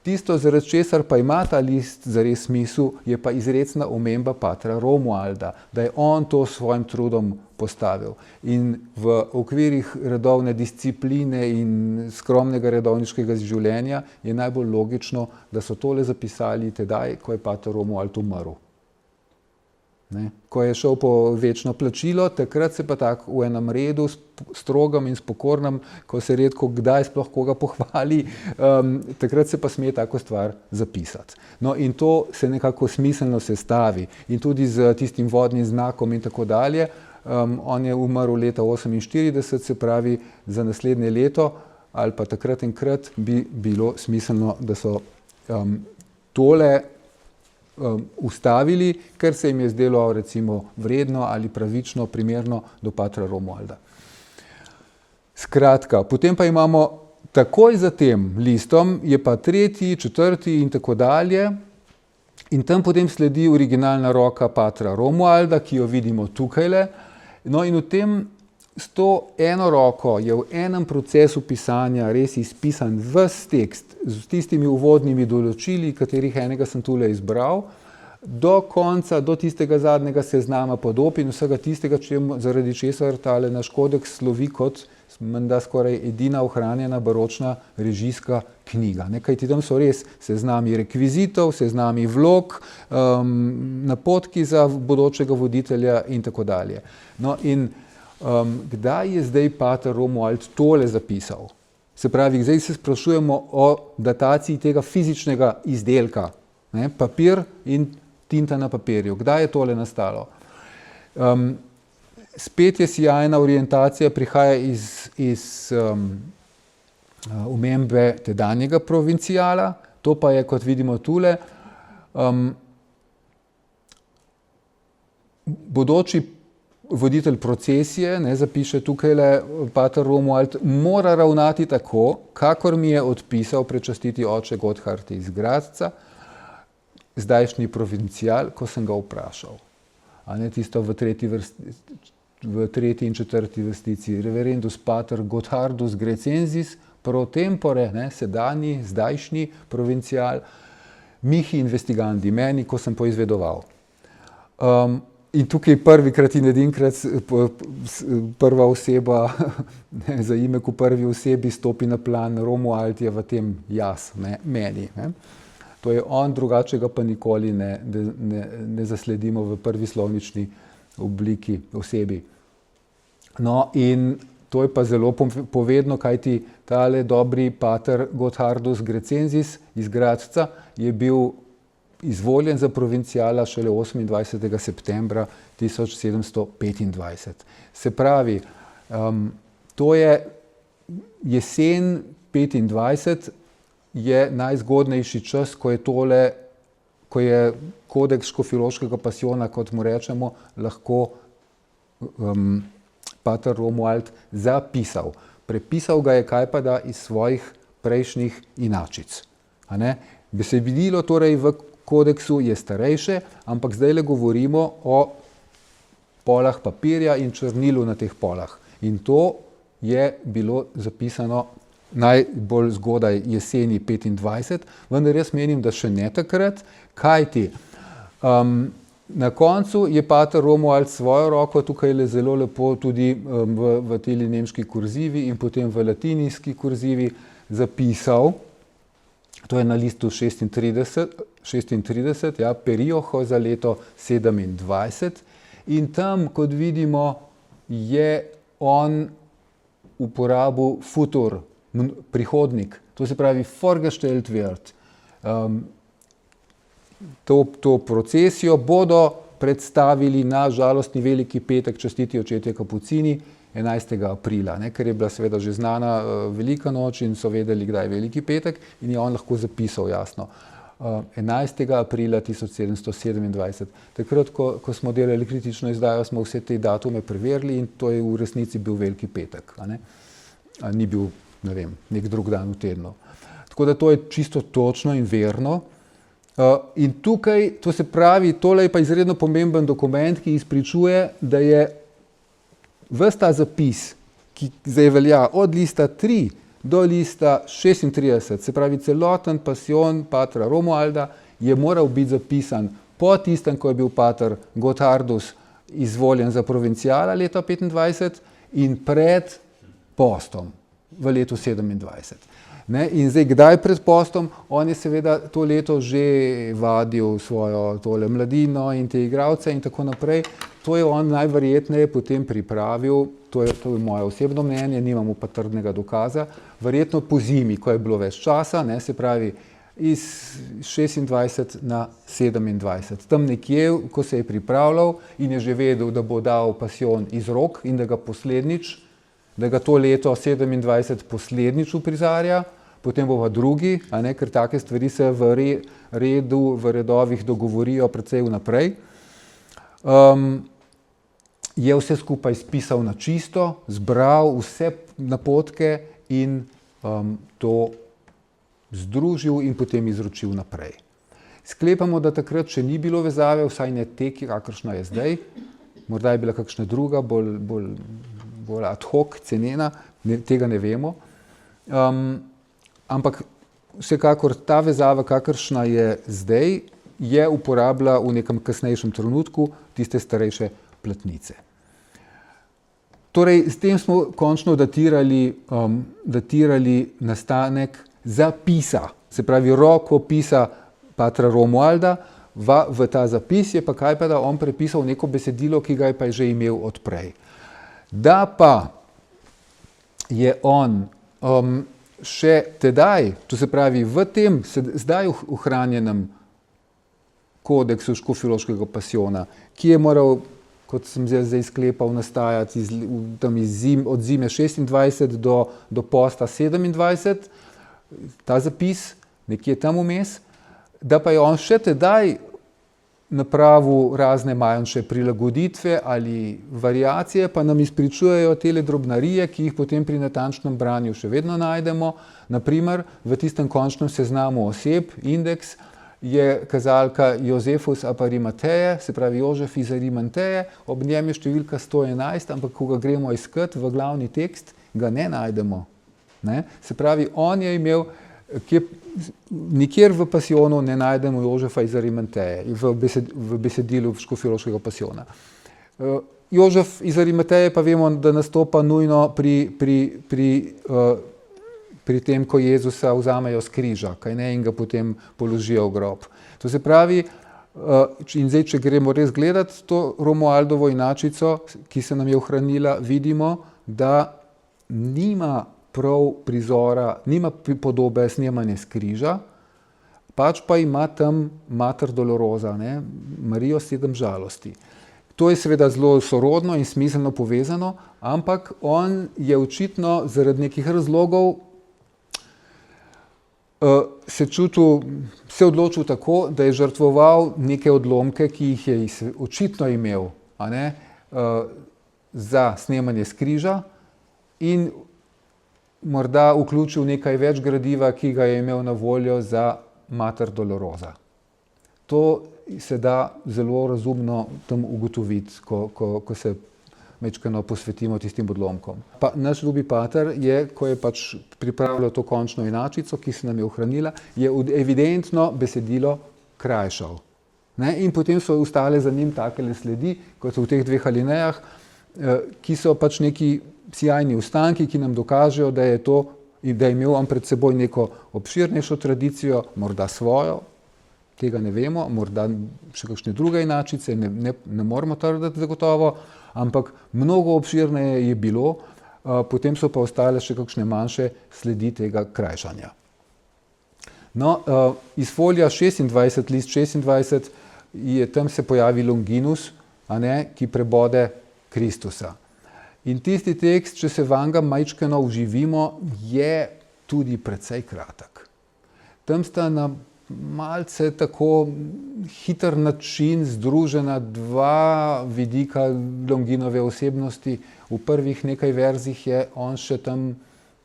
Tisto, zaradi česar pa ima ta list zares smisel, je pa izrecna omemba patra Romualda, da je on to s svojim trudom postavil. In v okvirih redovne discipline in skromnega redovniškega življenja je najbolj logično, da so tole zapisali tedaj, ko je pater Romuald umrl. Ne? Ko je šel po večno plačilo, takrat se pa tak v enem redu, strogem in spokornem, ko se redko kdaj sploh koga pohvali, takrat se pa sme tako stvar zapisati. No in to se nekako smiselno sestavi in tudi z tistim vodnim znakom in tako dalje. On je umrl leta 1948, se pravi za naslednje leto ali pa takrat enkrat bi bilo smiselno, da so tole ustavili, ker se jim je zdelo recimo vredno ali pravično, primerno do patra Romualda. Skratka, potem pa imamo takoj za tem listom, je pa 3., 4. in tako dalje, in tam potem sledi originalna roka patra Romualda, ki jo vidimo tukajle. No in v tem s to eno roko je v enem procesu pisanja res izpisan ves tekst z tistimi uvodnimi določili, katerih enega sem tule izbral, do konca, do tistega zadnjega seznama podob in vsega tistega, zaradi česar tale naš kodeks slovi kot menda skoraj edina ohranjena baročna režijska knjiga. Kajti tam so res seznami rekvizitov, seznami vlog, napotki za bodočega voditelja in tako dalje. No in kdaj je zdaj pater Romuald tole zapisal? Se pravi, zdaj se sprašujemo o dataciji tega fizičnega izdelka, ne, papir in tinta na papirju. Kdaj je tole nastalo? Spet je sijajna orientacija, prihaja iz omembe tedanjega provincijala, to pa je, kot vidimo tule, bodoči voditelj procesije, ne, zapiše tukajle pater Romuald, mora ravnati tako, kakor mi je odpisal prečastiti oče Gotthard iz Gradca, zdajšnji provincijal, ko sem ga vprašal. A ne tisto v tretji in četrti vrstici. Reverendus pater Gotthardus Grecensis pro tempore, ne, sedanji, zdajšnji provincijal, mihi investigandi, meni, ko sem poizvedoval. In tukaj prvikrat in edinkrat prva oseba, ne, zaimek v prvi osebi stopi na plan, Romuald je v tem jaz, meni. Ne. To je on, drugače ga pa nikoli ne zasledimo v prvi slovnični obliki osebi. No in to je pa zelo povedno, kajti tale dobri pater Gotthardus Grecensis iz Gradca je bil izvoljen za provincijala šele 28. septembra 1725. Se pravi, to je jesen 25, je najzgodnejši čas, ko je kodeks škofjeloškega pasijona, kot mu rečemo, lahko pater Romuald zapisal. Prepisal ga je kajpada iz svojih prejšnjih inačic. Besedilo torej v kodeksu je starejše, ampak zdaj le govorimo o polah papirja in črnilu na teh polah. In to je bilo zapisano najbolj zgodaj jeseni 25, vendar jaz menim, da še ne takrat, kajti na koncu je pater Romuald svojo roko tukaj zelo lepo tudi v teli nemški kurzivi in potem v latinijski kurzivi zapisal, to je na listu 36, ja, perioho za leto 27, in tam, kot vidimo, je on uporabil futur, prihodnik, to se pravi vorgestellt wird. To procesijo bodo predstavili na žalostni veliki petek častiti očetje Kapucini 11. aprila, ne, ker je bila seveda že znana velika noč in so vedeli, kdaj je veliki petek in je on lahko zapisal jasno. 11. aprila 1727. Takrat, ko smo delali kritično izdajo, smo vse te datume preverili in to je v resnici bil veliki petek. Ni bil, ne vem, nek drug dan v tednu. Tako da to je čisto točno in verno. In tukaj, to se pravi, tole je pa izredno pomemben dokument, ki izpričuje, da je ves ta zapis, ki zdaj velja od lista 3 do lista 36, se pravi celoten pasijon patra Romualda, je moral biti zapisan po tistem, ko je bil pater Gotthardus izvoljen za provincijala leta 25 in pred postom v letu 27. Ne? In zdaj, kdaj pred postom? On je seveda to leto že vadil svojo tole mladino in te igralce in tako naprej. To je on najverjetneje potem pripravil, to je moje osebno mnenje, nimamo pa trdnega dokaza, verjetno po zimi, ko je bilo več časa, ne, se pravi iz 26 na 27. Tam nekje, ko se je pripravljal in je že vedel, da bo dal pasijon iz rok in da ga poslednjič, da ga to leto 27 poslednjič uprizarja, potem bo pa drugi, a ne, ker take stvari se v redovih dogovorijo precej vnaprej. Je vse skupaj spisal na čisto, zbral vse napotke in to združil in potem izročil naprej. Sklepamo, da takrat še ni bilo vezave, vsaj ne te, kakršna je zdaj. Morda je bila kakšna druga, bolj ad hoc, cenena, tega ne vemo. Ampak vsekakor ta vezava, kakršna je zdaj, je uporabila v nekem kasnejšem trenutku tiste starejše platnice. Torej, s tem smo končno datirali nastanek zapisa, se pravi rokopisa patra Romualda v ta zapis, je pa kaj pa, da on prepisal neko besedilo, ki ga je pa že imel odprej. Da pa je on še tedaj, to se pravi v tem zdaj ohranjenem kodeksu škofjeloškega pasijona, ki je moral, kot sem zdaj sklepal, nastajati od zime 26 do posta 27, ta zapis, nekje tam vmes, da pa je on še tedaj napravil razne manjše prilagoditve ali variacije, pa nam izpričujejo tele drobnarije, ki jih potem pri natančnem branju še vedno najdemo. Naprimer, v tistem končnem seznamu oseb, indeks, je kazalka Josefus Aparimateje, se pravi Jožef iz Arimanteje, ob njem je številka 111, ampak ko ga gremo iskat v glavni tekst, ga ne najdemo. Ne? Se pravi, on je imel, nikjer v pasijonu ne najdemo Jožefa iz Arimanteje, v besedilu škofjeloškega pasijona. Jožef iz Arimateje pa vemo, da nastopa nujno pri tem, ko Jezusa vzamejo s križa, kaj ne, in ga potem položijo v grob. To se pravi, in zdaj, če gremo res gledati to Romualdovo inačico, ki se nam je ohranila, vidimo, da nima prav prizora, nima podobe snemanja s križa, pač pa ima tam Mater Dolorosa, ne, Marijo 7 žalosti. To je seveda zelo sorodno in smiselno povezano, ampak on je očitno zaradi nekih razlogov se odločil tako, da je žrtvoval neke odlomke, ki jih je očitno imel, a ne, za snemanje s križa in morda vključil nekaj več gradiva, ki ga je imel na voljo za Mater Dolorosa. To se da zelo razumno tam ugotoviti, ko se majčkeno posvetimo tistim odlomkom. Pa naš ljubi pater je, ko je pač pripravljal to končno inačico, ki se nam je ohranila, je evidentno besedilo krajšal. Ne? In potem so ostale za njim takele sledi, kot v teh dveh alinejah, ki so pač neki sijajni ostanki, ki nam dokažejo, da je imel on pred seboj neko obširnejšo tradicijo, morda svojo, tega ne vemo, morda še kakšne druge inačice, ne moramo trditi zagotovo, ampak mnogo obširneje je bilo, potem so pa ostale še kakšne manjše sledi tega krajšanja. No, iz folija 26, list 26, tam se pojavi Longinus, a ne, ki prebode Kristusa. In tisti tekst, če se vanga majčkeno vživimo, je tudi precej kratek. Tam sta na malce tako hiter način združena dva vidika Longinove osebnosti. V prvih nekaj verzih je on še tam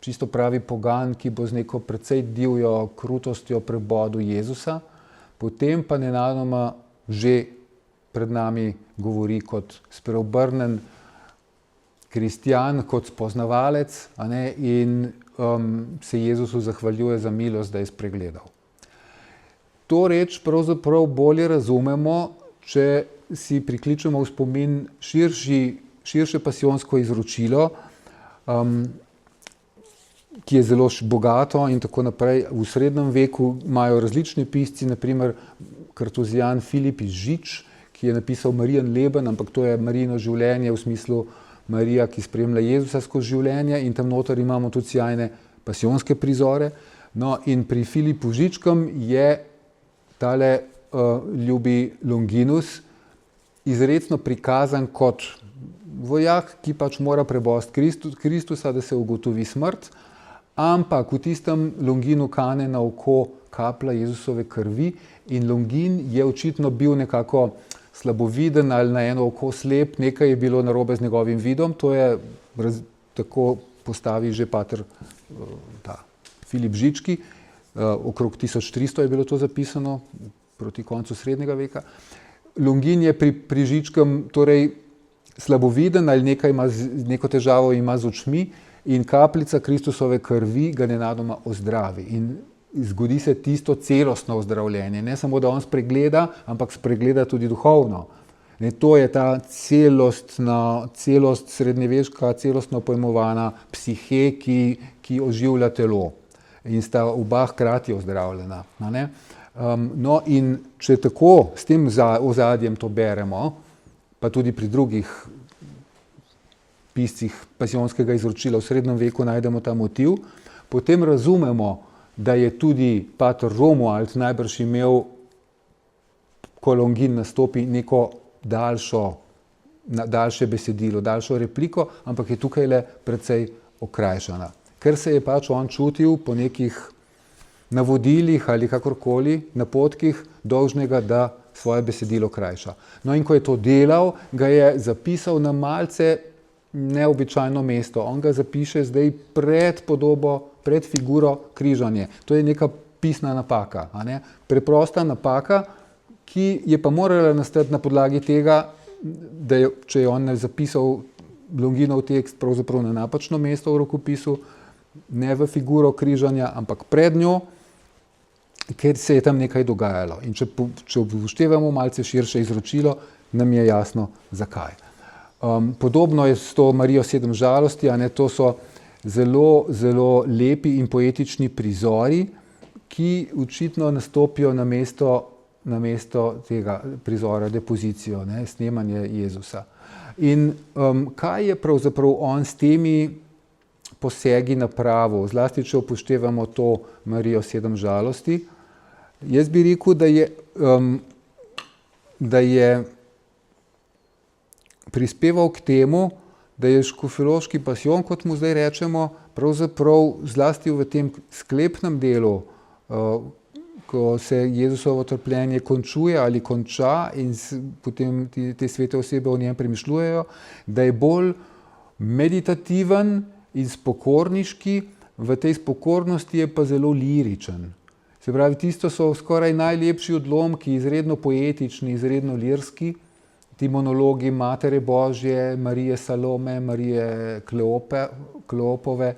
čisto pravi pogan, ki bo z neko precej divjo krutostjo prebodel Jezusa, potem pa nenadoma že pred nami govori kot spreobrnen kristjan, kot spoznavalec, a ne, in se Jezusu zahvaljuje za milost, da je spregledal. To reč pravzaprav bolje razumemo, če si prikličemo v spomin širše pasijonsko izročilo, ki je zelo bogato in tako naprej. V srednjem veku imajo različni pisci, naprimer kartuzijan Filip iz Žič, ki je napisal Marijan Leben, ampak to je Marijino življenje v smislu Marija, ki spremlja Jezusa skozi življenje, in tam noter imamo tudi sjajne pasijonske prizore. No, in pri Filipu Žičkem je tale ljubi Longinus izrecno prikazan kot vojak, ki pač mora prebosti Kristusa, da se ugotovi smrt, ampak v tistem Longinu kane na oko kaplja Jezusove krvi in Longin je očitno bil nekako slaboviden ali na eno oko slep, nekaj je bilo narobe z njegovim vidom, to je tako postavi že pater Filip Žički, okrog 1300 je bilo to zapisano, proti koncu srednjega veka. Longin je pri Žičkem torej slaboviden ali neko težavo ima z očmi in kapljica Kristusove krvi ga nenadoma ozdravi. In zgodi se tisto celostno ozdravljenje. Ne samo, da on spregleda, ampak spregleda tudi duhovno. To je ta celost srednjeveška, celostno pojmovana psihe, ki oživlja telo. In sta oba hkrati ozdravljena. No, in če tako s tem ozadjem to beremo, pa tudi pri drugih piscih pasijonskega izročila v srednjem veku najdemo ta motiv, potem razumemo, da je tudi pater Romuald najbrž imel, ko Longin nastopi, neko daljše besedilo, daljšo repliko, ampak je tukaj le precej okrajšana. Ker se je pač on čutil po nekih navodilih ali kakorkoli, napotkih, dolžnega, da svoje besedilo krajša. No, in ko je to delal, ga je zapisal na malce neobičajno mesto. On ga zapiše zdaj pred figuro križanje. To je neka pisna napaka. Preprosta napaka, ki je pa morala nastati na podlagi tega, da če je on zapisal Longinov tekst pravzaprav na napačno mesto v rokopisu, ne v figuro križanja, ampak pred njo, ker se je tam nekaj dogajalo. In če upoštevamo malce širše izročilo, nam je jasno, zakaj. Podobno je s to Marijo 7 žalosti, to so zelo, zelo lepi in poetični prizori, ki očitno nastopijo na mesto tega prizora, depozicijo, snemanje Jezusa. In kaj je pravzaprav on s temi posegi napravil, zlasti če upoštevamo to Marijo 7 žalosti? Jaz bi rekel, da je prispeval k temu, da je škofjeloški pasijon, kot mu zdaj rečemo, pravzaprav zlasti v tem sklepnem delu, ko se Jezusovo trpljenje končuje ali konča in potem te svete osebe o njem premišljujejo, da je bolj meditativen in spokorniški, v tej spokornosti je pa zelo liričen. Se pravi, tisto so skoraj najlepši odlomki, izredno poetični, izredno lirski, ti monologi Matere Božje, Marije Salome, Marije Kleopove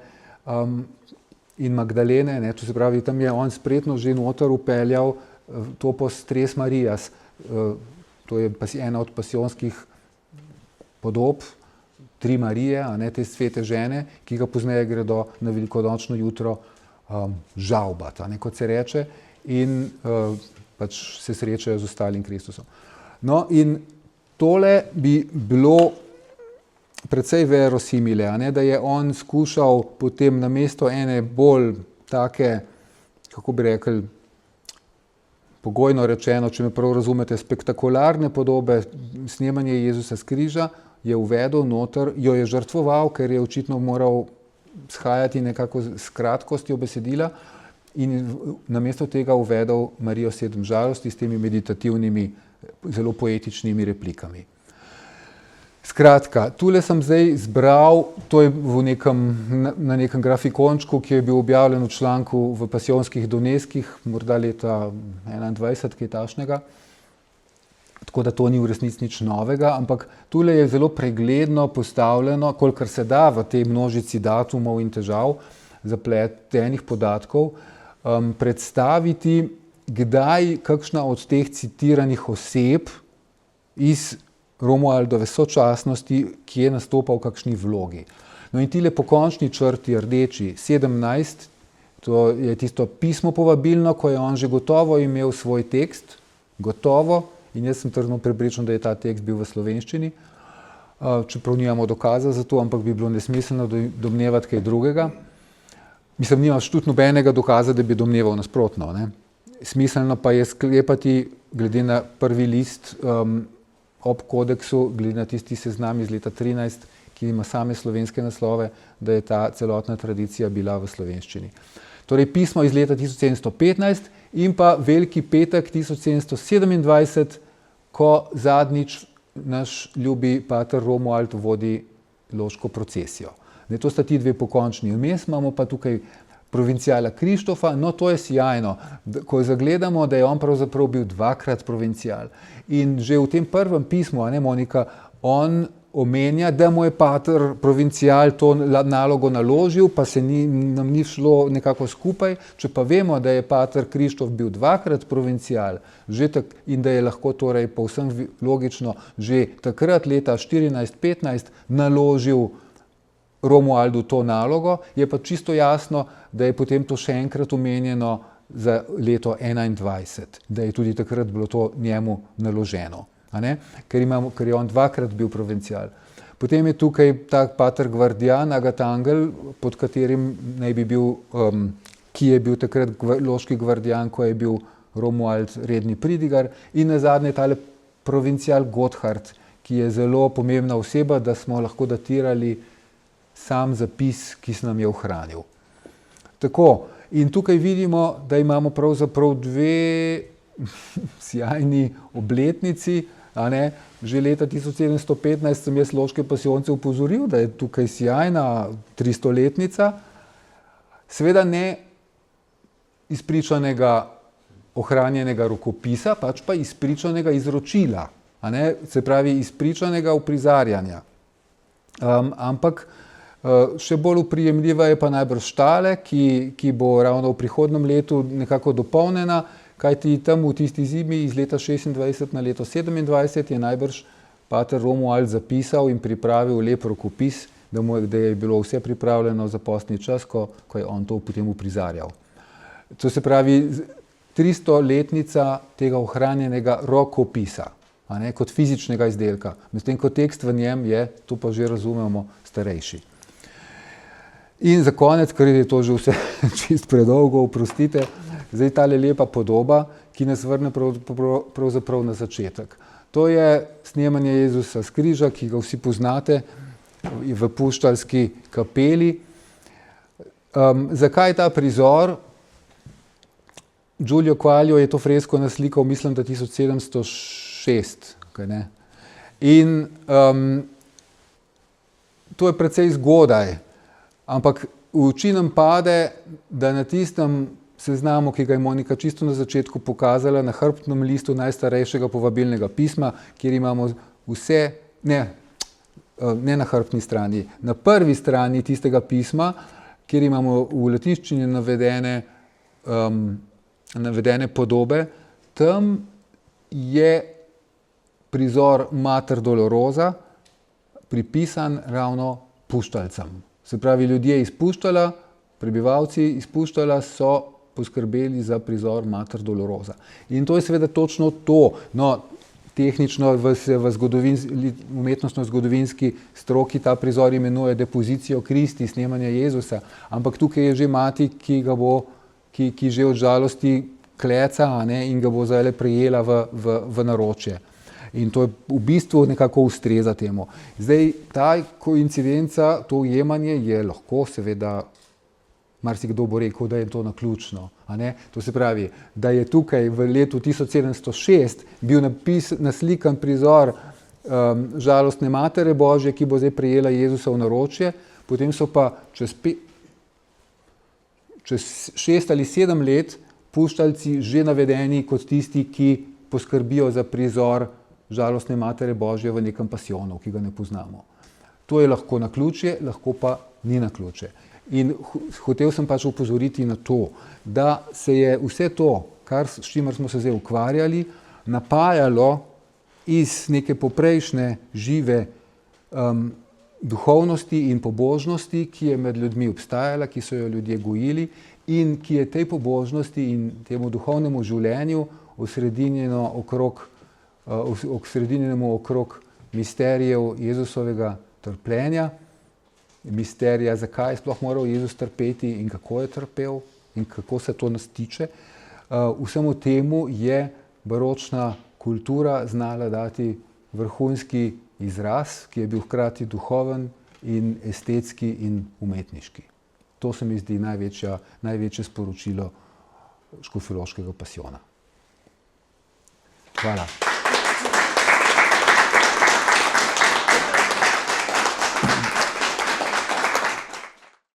in Magdalene, to se pravi, tam je on spretno že noter upeljal topos Tres Marijas, to je ena od pasijonskih podob, 3 Marije, te svete žene, ki ga pozneje gredo na velikonočno jutro žalbat, kot se reče, in pač se srečajo z ostalim Kristusom. No, in tole bi bilo precej verosimile, da je on skušal potem namesto ene bolj take, kako bi rekli, pogojno rečeno, če me prav razumete, spektakularne podobe snemanja Jezusa s križa, je uvedel noter, jo je žrtvoval, ker je očitno moral shajati nekako s kratkostjo besedila in namesto tega uvedel Marijo 7 žalosti s temi meditativnimi, zelo poetičnimi replikami. Skratka, tule sem zdaj zbral, to je na nekem grafikončku, ki je bil objavljen v članku v Pasijonskih doneskih, morda leta 21, kaj tašnega. tako da to ni v resnici nič novega, ampak tule je zelo pregledno postavljeno, kolikor se da v tej množici datumov in težav, zapletenih podatkov, predstaviti, kdaj kakšna od teh citiranih oseb iz Romualdove sočasnosti, ki je nastopal v kakšni vlogi. No in tile po končni črti rdeči 17, to je tisto pismo povabilno, ko je on že gotovo imel svoj tekst, gotovo, in jaz sem trdno prepričan, da je ta tekst bil v slovenščini, čeprav nimamo dokaza za to, ampak bi bilo nesmiselno domnevati kaj drugega. Mislim, nimaš tudi nobenega dokaza, da bi domneval nasprotno, ne? Smiselno pa je sklepati, glede na prvi list ob kodeksu, glede na tisti seznam iz leta 13, ki ima same slovenske naslove, da je ta celotna tradicija bila v slovenščini. Torej pismo iz leta 1715 in pa Veliki petek 1727, ko zadnjič naš ljubi pater Romuald vodi loško procesijo. To sta ti dve pokončni. Vmes imamo pa tukaj provincijala Krištofa, no to je sjajno, ko zagledamo, da je on pravzaprav bil dvakrat provincijal. In že v tem prvem pismu, a ne Monika, on omenja, da mu je pater provincijal to nalogo naložil, pa se nam ni šlo nekako skupaj. Če pa vemo, da je pater Krištof bil dvakrat provincijal in da je lahko torej povsem logično že takrat leta 1415 naložil Romualdu to nalogo, je pa čisto jasno, da je potem to še enkrat omenjeno za leto 21, da je tudi takrat bilo to njemu naloženo. Ker je on dvakrat bil provincijal. Potem je tukaj ta pater Gvardijan, Agatangel, pod katerim naj bi bil, ki je bil takrat loški Gvardijan, ko je bil Romuald redni pridigar, in nazadnje tale provincijal Gotthard, ki je zelo pomembna oseba, da smo lahko datirali sam zapis, ki se nam je ohranil. Tako, in tukaj vidimo, da imamo pravzaprav dve sjajni obletnici, Že leta 1715 sem jaz loške pasijonce upozoril, da je tukaj sjajna 300-letnica, seveda ne izpričanega ohranjenega rokopisa, pač pa izpričanega izročila, se pravi izpričanega uprizarjanja. Ampak še bolj uprijemljiva je pa najbrž tale, ki bo ravno v prihodnjem letu nekako dopolnjena, kajti tam v tisti zimi iz leta 26 na leto 27 je najbrž pater Romuald zapisal in pripravil lep rokopis, da je bilo vse pripravljeno za postni čas, ko je on to potem uprizarjal. To se pravi 300-letnica tega ohranjenega rokopisa, kot fizičnega izdelka, medtem ko tekst v njem je, to pa že razumemo, starejši. In za konec, ker je to že vse čist predolgo, oprostite, zdaj tale lepa podoba, ki nas vrne pravzaprav na začetek. To je snemanje Jezusa s križa, ki ga vsi poznate v puštalski kapeli. Zakaj ta prizor? Giulio Quaglio je to fresko naslikal, mislim, da 1706. In to je precej zgodaj, ampak v oči nam pade, da na tistem seznamu, ki ga je Monika čisto na začetku pokazala, na hrbtnem listu najstarejšega povabilnega pisma, kjer imamo vse, ne na hrbtni strani, na prvi strani tistega pisma, kjer imamo v latinščini navedene podobe, tam je prizor Mater Dolorosa pripisan ravno puštalcem. Se pravi, ljudje iz Puštala, prebivalci iz Puštala so poskrbeli za prizor Mater Dolorosa. In to je seveda točno to. No, tehnično v umetnostno-zgodovinski stroki ta prizor imenuje Depositio Christi, snemanje Jezusa, ampak tukaj je že mati, ki že od žalosti kleca, in ga bo zdaj prejela v naročje. In to je v bistvu nekako ustreza temu. Zdaj, ta koincidenca, to ujemanje je lahko seveda, marsikdo bo rekel, da je to naključno. To se pravi, da je tukaj v letu 1706 bil naslikan prizor žalostne Matere Božje, ki bo zdaj prejela Jezusa v naročje, potem so pa čez 6 ali 7 let puštalci že navedeni kot tisti, ki poskrbijo za prizor žalostne matere Božje v nekem pasijonu, ki ga ne poznamo. To je lahko naključje, lahko pa ni naključje. In hotel sem pač upozoriti na to, da se je vse to, s čimer smo se zdaj ukvarjali, napajalo iz neke poprejšnje žive duhovnosti in pobožnosti, ki je med ljudmi obstajala, ki so jo ljudje gojili in ki je tej pobožnosti in temu duhovnemu življenju osredinjenemu okrog misterijev Jezusovega trpljenja, misterija, zakaj je sploh moral Jezus trpeti in kako je trpel in kako se to nas tiče. Vsemu temu je baročna kultura znala dati vrhunski izraz, ki je bil hkrati duhoven in estetski in umetniški. To se mi zdi največje sporočilo škofjeloškega pasijona. Hvala.